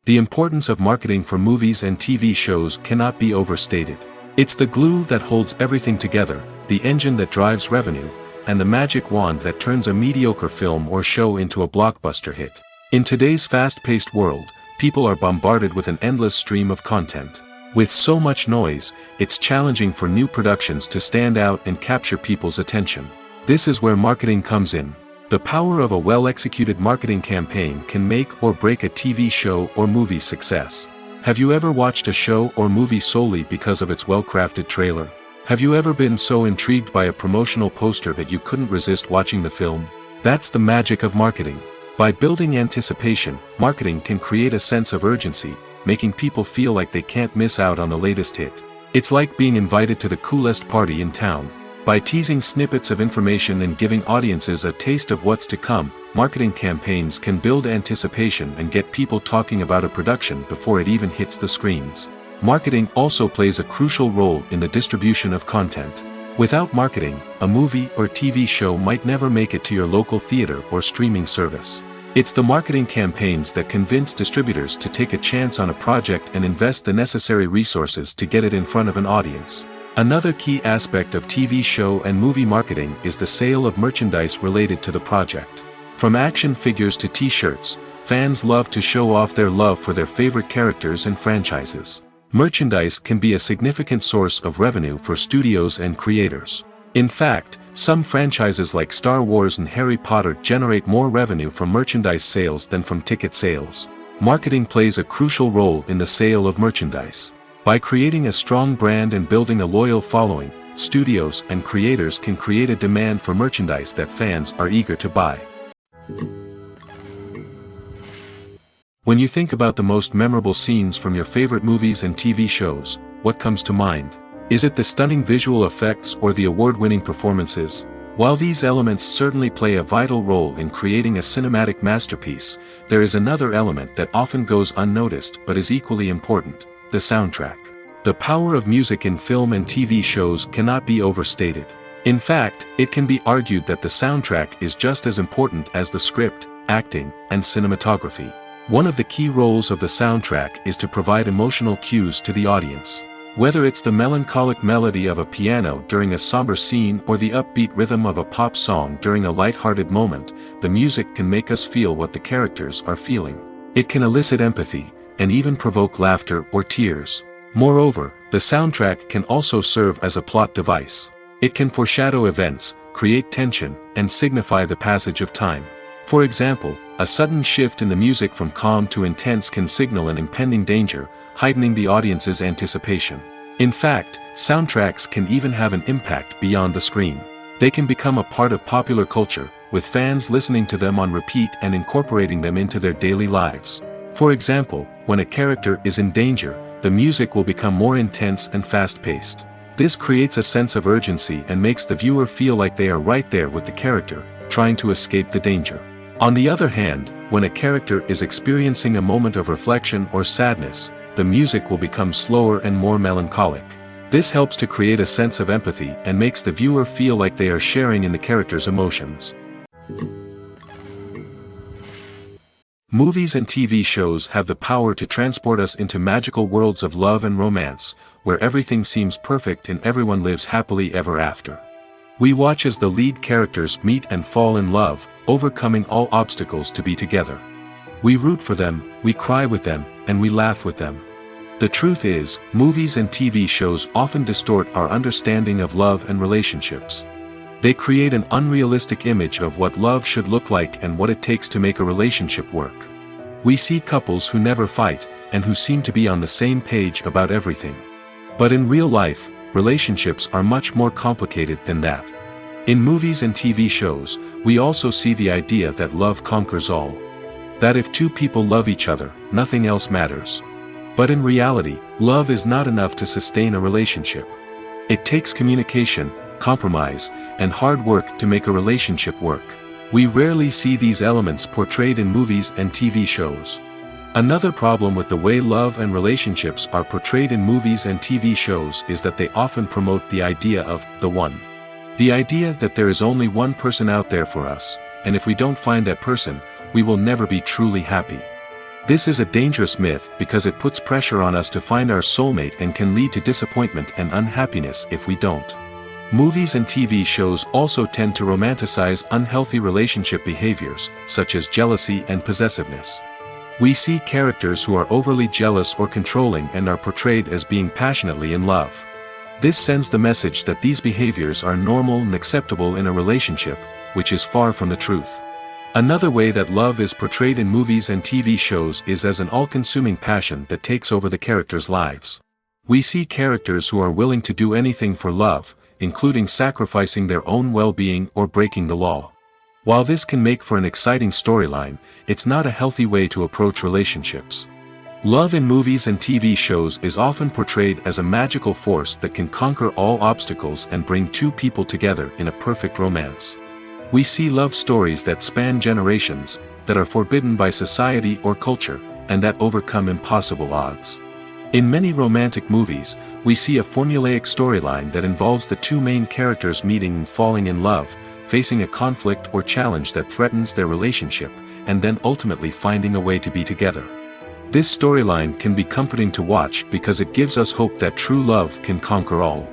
The importance of marketing for movies and TV shows cannot be overstated. It's the glue that holds everything together, the engine that drives revenue, and the magic wand that turns a mediocre film or show into a blockbuster hit. In today's fast-paced world, people are bombarded with an endless stream of content. With so much noise, it's challenging for new productions to stand out and capture people's attention. This is where marketing comes in. The power of a well-executed marketing campaign can make or break a TV show or movie's success. Have you ever watched a show or movie solely because of its well-crafted trailer? Have you ever been so intrigued by a promotional poster that you couldn't resist watching the film? That's the magic of marketing. By building anticipation, marketing can create a sense of urgency, making people feel like they can't miss out on the latest hit. It's like being invited to the coolest party in town. By teasing snippets of information and giving audiences a taste of what's to come, marketing campaigns can build anticipation and get people talking about a production before it even hits the screens. Marketing also plays a crucial role in the distribution of content. Without marketing, a movie or TV show might never make it to your local theater or streaming service. It's the marketing campaigns that convince distributors to take a chance on a project and invest the necessary resources to get it in front of an audience. Another key aspect of TV show and movie marketing is the sale of merchandise related to the project. From action figures to t-shirts, fans love to show off their love for their favorite characters and franchises. Merchandise can be a significant source of revenue for studios and creators. In fact, some franchises like Star Wars and Harry Potter generate more revenue from merchandise sales than from ticket sales. Marketing plays a crucial role in the sale of merchandise. By creating a strong brand and building a loyal following, studios and creators can create a demand for merchandise that fans are eager to buy. When you think about the most memorable scenes from your favorite movies and TV shows, what comes to mind? Is it the stunning visual effects or the award-winning performances? While these elements certainly play a vital role in creating a cinematic masterpiece, there is another element that often goes unnoticed but is equally important: the soundtrack. The power of music in film and TV shows cannot be overstated. In fact, it can be argued that the soundtrack is just as important as the script, acting, and cinematography. One of the key roles of the soundtrack is to provide emotional cues to the audience. Whether it's the melancholic melody of a piano during a somber scene or the upbeat rhythm of a pop song during a light-hearted moment, the music can make us feel what the characters are feeling. It can elicit empathy, and even provoke laughter or tears. Moreover, the soundtrack can also serve as a plot device. It can foreshadow events, create tension, and signify the passage of time. For example, a sudden shift in the music from calm to intense can signal an impending danger, heightening the audience's anticipation. In fact, soundtracks can even have an impact beyond the screen. They can become a part of popular culture, with fans listening to them on repeat and incorporating them into their daily lives. For example, when a character is in danger, the music will become more intense and fast-paced. This creates a sense of urgency and makes the viewer feel like they are right there with the character, trying to escape the danger. On the other hand, when a character is experiencing a moment of reflection or sadness, the music will become slower and more melancholic. This helps to create a sense of empathy and makes the viewer feel like they are sharing in the character's emotions. Movies and TV shows have the power to transport us into magical worlds of love and romance, where everything seems perfect and everyone lives happily ever after. We watch as the lead characters meet and fall in love, overcoming all obstacles to be together. We root for them, we cry with them, and we laugh with them. The truth is, movies and TV shows often distort our understanding of love and relationships. They create an unrealistic image of what love should look like and what it takes to make a relationship work. We see couples who never fight, and who seem to be on the same page about everything. But in real life, relationships are much more complicated than that. In movies and TV shows, we also see the idea that love conquers all. That if two people love each other, nothing else matters. But in reality, love is not enough to sustain a relationship. It takes communication, compromise, and hard work to make a relationship work. We rarely see these elements portrayed in movies and TV shows. Another problem with the way love and relationships are portrayed in movies and TV shows is that they often promote the idea of the one. The idea that there is only one person out there for us, and if we don't find that person, we will never be truly happy. This is a dangerous myth because it puts pressure on us to find our soulmate and can lead to disappointment and unhappiness if we don't. Movies and TV shows also tend to romanticize unhealthy relationship behaviors, such as jealousy and possessiveness. We see characters who are overly jealous or controlling and are portrayed as being passionately in love. This sends the message that these behaviors are normal and acceptable in a relationship, which is far from the truth. Another way that love is portrayed in movies and TV shows is as an all-consuming passion that takes over the characters' lives. We see characters who are willing to do anything for love, including sacrificing their own well-being or breaking the law. While this can make for an exciting storyline, it's not a healthy way to approach relationships. Love in movies and TV shows is often portrayed as a magical force that can conquer all obstacles and bring two people together in a perfect romance. We see love stories that span generations, that are forbidden by society or culture, and that overcome impossible odds. In many romantic movies, we see a formulaic storyline that involves the two main characters meeting and falling in love, facing a conflict or challenge that threatens their relationship, and then ultimately finding a way to be together. This storyline can be comforting to watch because it gives us hope that true love can conquer all.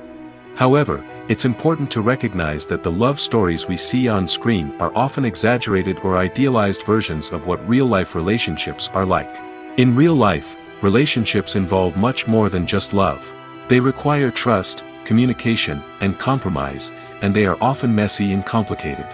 However, it's important to recognize that the love stories we see on screen are often exaggerated or idealized versions of what real-life relationships are like. In real life, relationships involve much more than just love. They require trust, communication, and compromise, and they are often messy and complicated.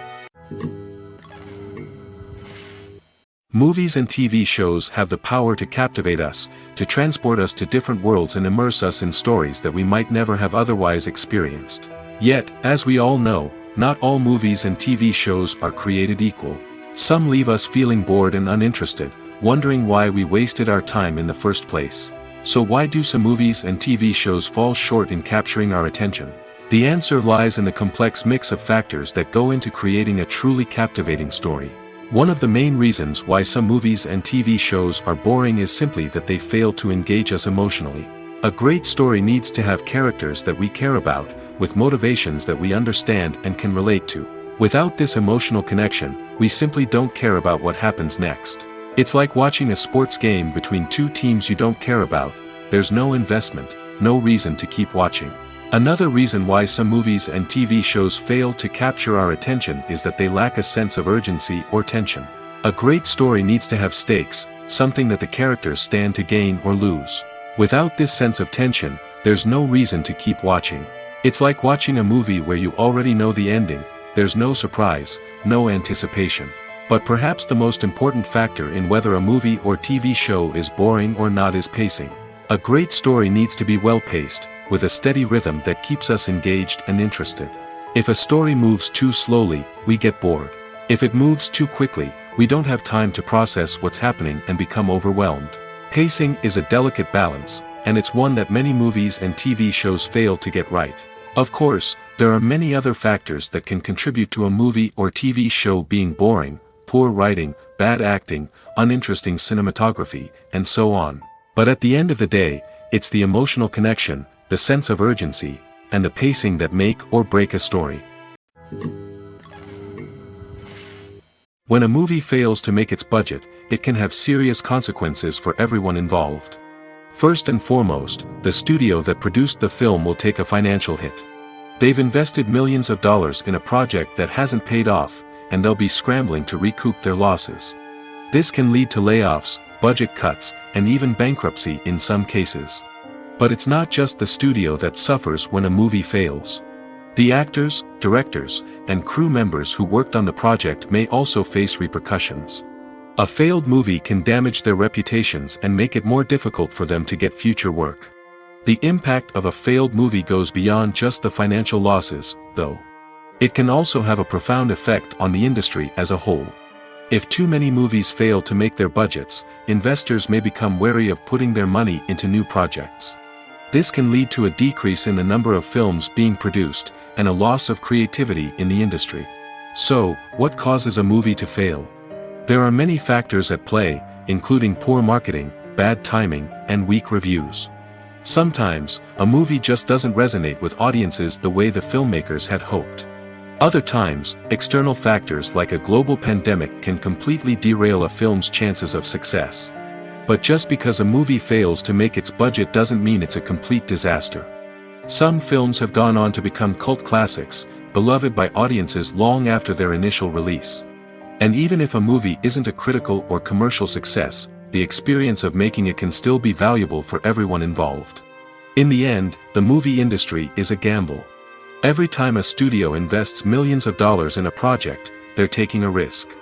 Movies and TV shows have the power to captivate us, to transport us to different worlds and immerse us in stories that we might never have otherwise experienced. Yet, as we all know, not all movies and TV shows are created equal. Some leave us feeling bored and uninterested, wondering why we wasted our time in the first place. So why do some movies and TV shows fall short in capturing our attention? The answer lies in the complex mix of factors that go into creating a truly captivating story. One of the main reasons why some movies and TV shows are boring is simply that they fail to engage us emotionally. A great story needs to have characters that we care about, with motivations that we understand and can relate to. Without this emotional connection, we simply don't care about what happens next. It's like watching a sports game between two teams you don't care about. There's no investment, no reason to keep watching. Another reason why some movies and TV shows fail to capture our attention is that they lack a sense of urgency or tension. A great story needs to have stakes, something that the characters stand to gain or lose. Without this sense of tension, there's no reason to keep watching. It's like watching a movie where you already know the ending. There's no surprise, no anticipation. But perhaps the most important factor in whether a movie or TV show is boring or not is pacing. A great story needs to be well-paced, with a steady rhythm that keeps us engaged and interested. If a story moves too slowly, we get bored. If it moves too quickly, we don't have time to process what's happening and become overwhelmed. Pacing is a delicate balance, and it's one that many movies and TV shows fail to get right. Of course, there are many other factors that can contribute to a movie or TV show being boring: poor writing, bad acting, uninteresting cinematography, and so on. But at the end of the day, it's the emotional connection, the sense of urgency, and the pacing that make or break a story. When a movie fails to make its budget, it can have serious consequences for everyone involved. First and foremost, the studio that produced the film will take a financial hit. They've invested millions of dollars in a project that hasn't paid off, and they'll be scrambling to recoup their losses. This can lead to layoffs, budget cuts, and even bankruptcy in some cases. But it's not just the studio that suffers when a movie fails. The actors, directors, and crew members who worked on the project may also face repercussions. A failed movie can damage their reputations and make it more difficult for them to get future work. The impact of a failed movie goes beyond just the financial losses, though. It can also have a profound effect on the industry as a whole. If too many movies fail to make their budgets, investors may become wary of putting their money into new projects. This can lead to a decrease in the number of films being produced, and a loss of creativity in the industry. So, what causes a movie to fail? There are many factors at play, including poor marketing, bad timing, and weak reviews. Sometimes, a movie just doesn't resonate with audiences the way the filmmakers had hoped. Other times, external factors like a global pandemic can completely derail a film's chances of success. But just because a movie fails to make its budget doesn't mean it's a complete disaster. Some films have gone on to become cult classics, beloved by audiences long after their initial release. And even if a movie isn't a critical or commercial success, the experience of making it can still be valuable for everyone involved. In the end, the movie industry is a gamble. Every time a studio invests millions of dollars in a project, they're taking a risk.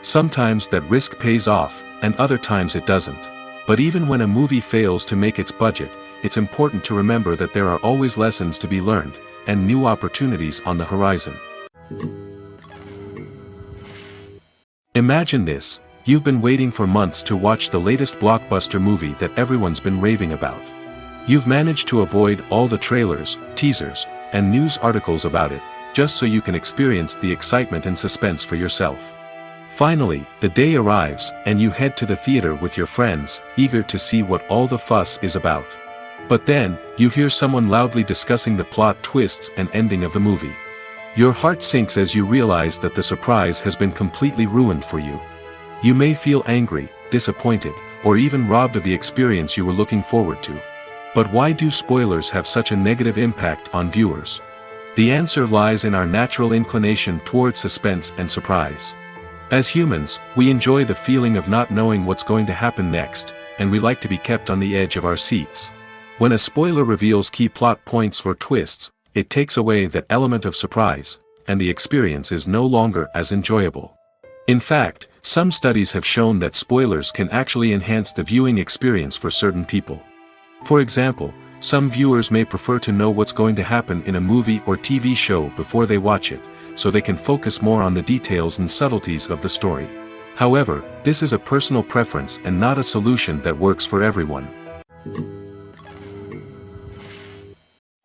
Sometimes that risk pays off, and other times it doesn't. But even when a movie fails to make its budget, it's important to remember that there are always lessons to be learned, and new opportunities on the horizon. Imagine this: you've been waiting for months to watch the latest blockbuster movie that everyone's been raving about. You've managed to avoid all the trailers, teasers, and news articles about it, just so you can experience the excitement and suspense for yourself. Finally, the day arrives, and you head to the theater with your friends, eager to see what all the fuss is about. But then, you hear someone loudly discussing the plot twists and ending of the movie. Your heart sinks as you realize that the surprise has been completely ruined for you. You may feel angry, disappointed, or even robbed of the experience you were looking forward to. But why do spoilers have such a negative impact on viewers? The answer lies in our natural inclination toward suspense and surprise. As humans, we enjoy the feeling of not knowing what's going to happen next, and we like to be kept on the edge of our seats. When a spoiler reveals key plot points or twists, it takes away that element of surprise, and the experience is no longer as enjoyable. In fact, some studies have shown that spoilers can actually enhance the viewing experience for certain people. For example, some viewers may prefer to know what's going to happen in a movie or TV show before they watch it, so they can focus more on the details and subtleties of the story. However, this is a personal preference and not a solution that works for everyone.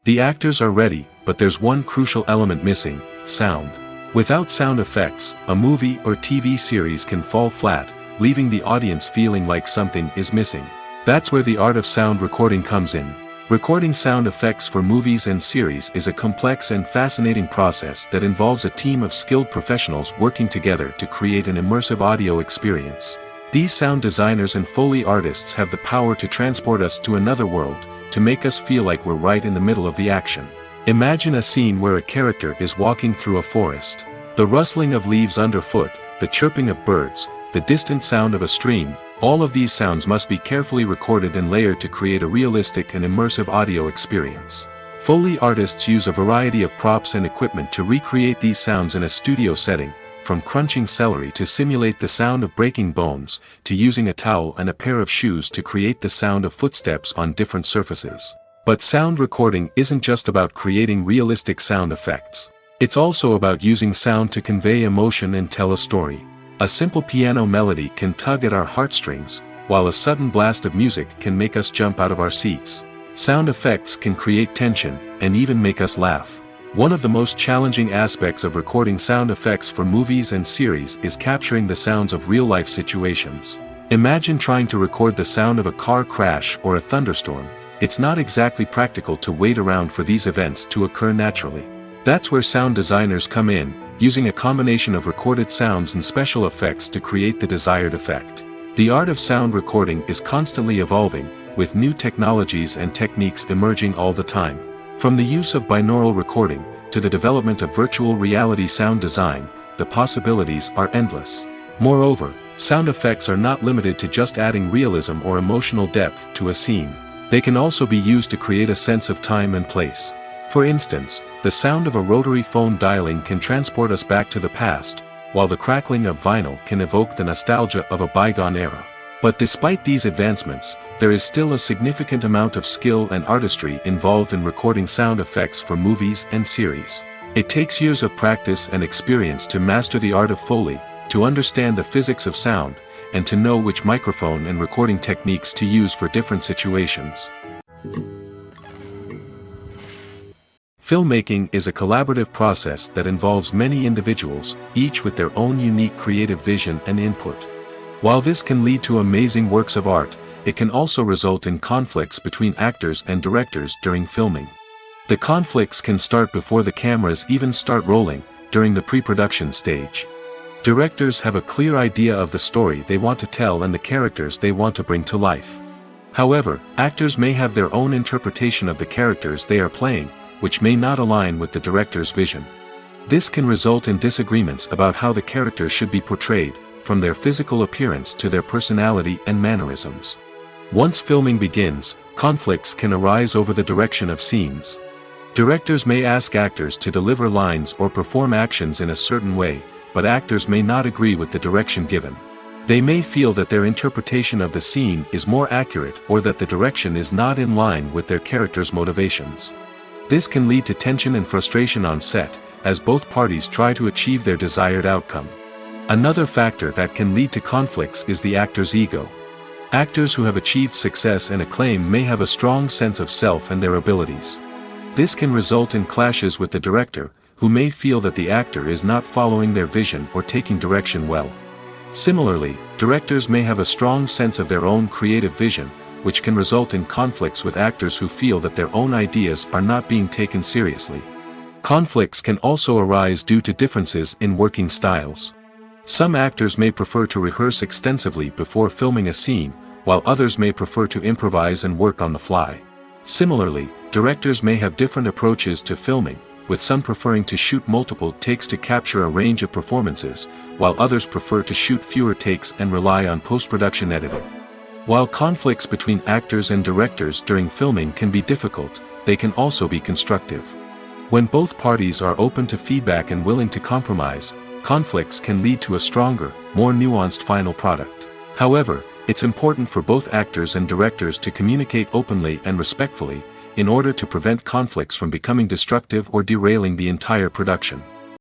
The actors are ready, but there's one crucial element missing: sound. Without sound effects, a movie or TV series can fall flat, leaving the audience feeling like something is missing. That's where the art of sound recording comes in. Recording sound effects for movies and series is a complex and fascinating process that involves a team of skilled professionals working together to create an immersive audio experience. These sound designers and Foley artists have the power to transport us to another world, to make us feel like we're right in the middle of the action. Imagine a scene where a character is walking through a forest. The rustling of leaves underfoot, the chirping of birds, the distant sound of a stream, all of these sounds must be carefully recorded and layered to create a realistic and immersive audio experience. Foley artists use a variety of props and equipment to recreate these sounds in a studio setting, from crunching celery to simulate the sound of breaking bones, to using a towel and a pair of shoes to create the sound of footsteps on different surfaces. But sound recording isn't just about creating realistic sound effects. It's also about using sound to convey emotion and tell a story. A simple piano melody can tug at our heartstrings, while a sudden blast of music can make us jump out of our seats. Sound effects can create tension, and even make us laugh. One of the most challenging aspects of recording sound effects for movies and series is capturing the sounds of real-life situations. Imagine trying to record the sound of a car crash or a thunderstorm. It's not exactly practical to wait around for these events to occur naturally. That's where sound designers come in, using a combination of recorded sounds and special effects to create the desired effect. The art of sound recording is constantly evolving, with new technologies and techniques emerging all the time. From the use of binaural recording, to the development of virtual reality sound design, the possibilities are endless. Moreover, sound effects are not limited to just adding realism or emotional depth to a scene. They can also be used to create a sense of time and place. For instance, the sound of a rotary phone dialing can transport us back to the past, while the crackling of vinyl can evoke the nostalgia of a bygone era. But despite these advancements, there is still a significant amount of skill and artistry involved in recording sound effects for movies and series. It takes years of practice and experience to master the art of Foley, to understand the physics of sound, and to know which microphone and recording techniques to use for different situations. Filmmaking is a collaborative process that involves many individuals, each with their own unique creative vision and input. While this can lead to amazing works of art, it can also result in conflicts between actors and directors during filming. The conflicts can start before the cameras even start rolling, during the pre-production stage. Directors have a clear idea of the story they want to tell and the characters they want to bring to life. However, actors may have their own interpretation of the characters they are playing, which may not align with the director's vision. This can result in disagreements about how the characters should be portrayed, from their physical appearance to their personality and mannerisms. Once filming begins, conflicts can arise over the direction of scenes. Directors may ask actors to deliver lines or perform actions in a certain way, but actors may not agree with the direction given. They may feel that their interpretation of the scene is more accurate or that the direction is not in line with their character's motivations. This can lead to tension and frustration on set, as both parties try to achieve their desired outcome. Another factor that can lead to conflicts is the actor's ego. Actors who have achieved success and acclaim may have a strong sense of self and their abilities. This can result in clashes with the director, who may feel that the actor is not following their vision or taking direction well. Similarly, directors may have a strong sense of their own creative vision, which can result in conflicts with actors who feel that their own ideas are not being taken seriously. Conflicts can also arise due to differences in working styles. Some actors may prefer to rehearse extensively before filming a scene, while others may prefer to improvise and work on the fly. Similarly, directors may have different approaches to filming, with some preferring to shoot multiple takes to capture a range of performances, while others prefer to shoot fewer takes and rely on post-production editing. While conflicts between actors and directors during filming can be difficult, they can also be constructive. When both parties are open to feedback and willing to compromise, conflicts can lead to a stronger, more nuanced final product. However, it's important for both actors and directors to communicate openly and respectfully, in order to prevent conflicts from becoming destructive or derailing the entire production.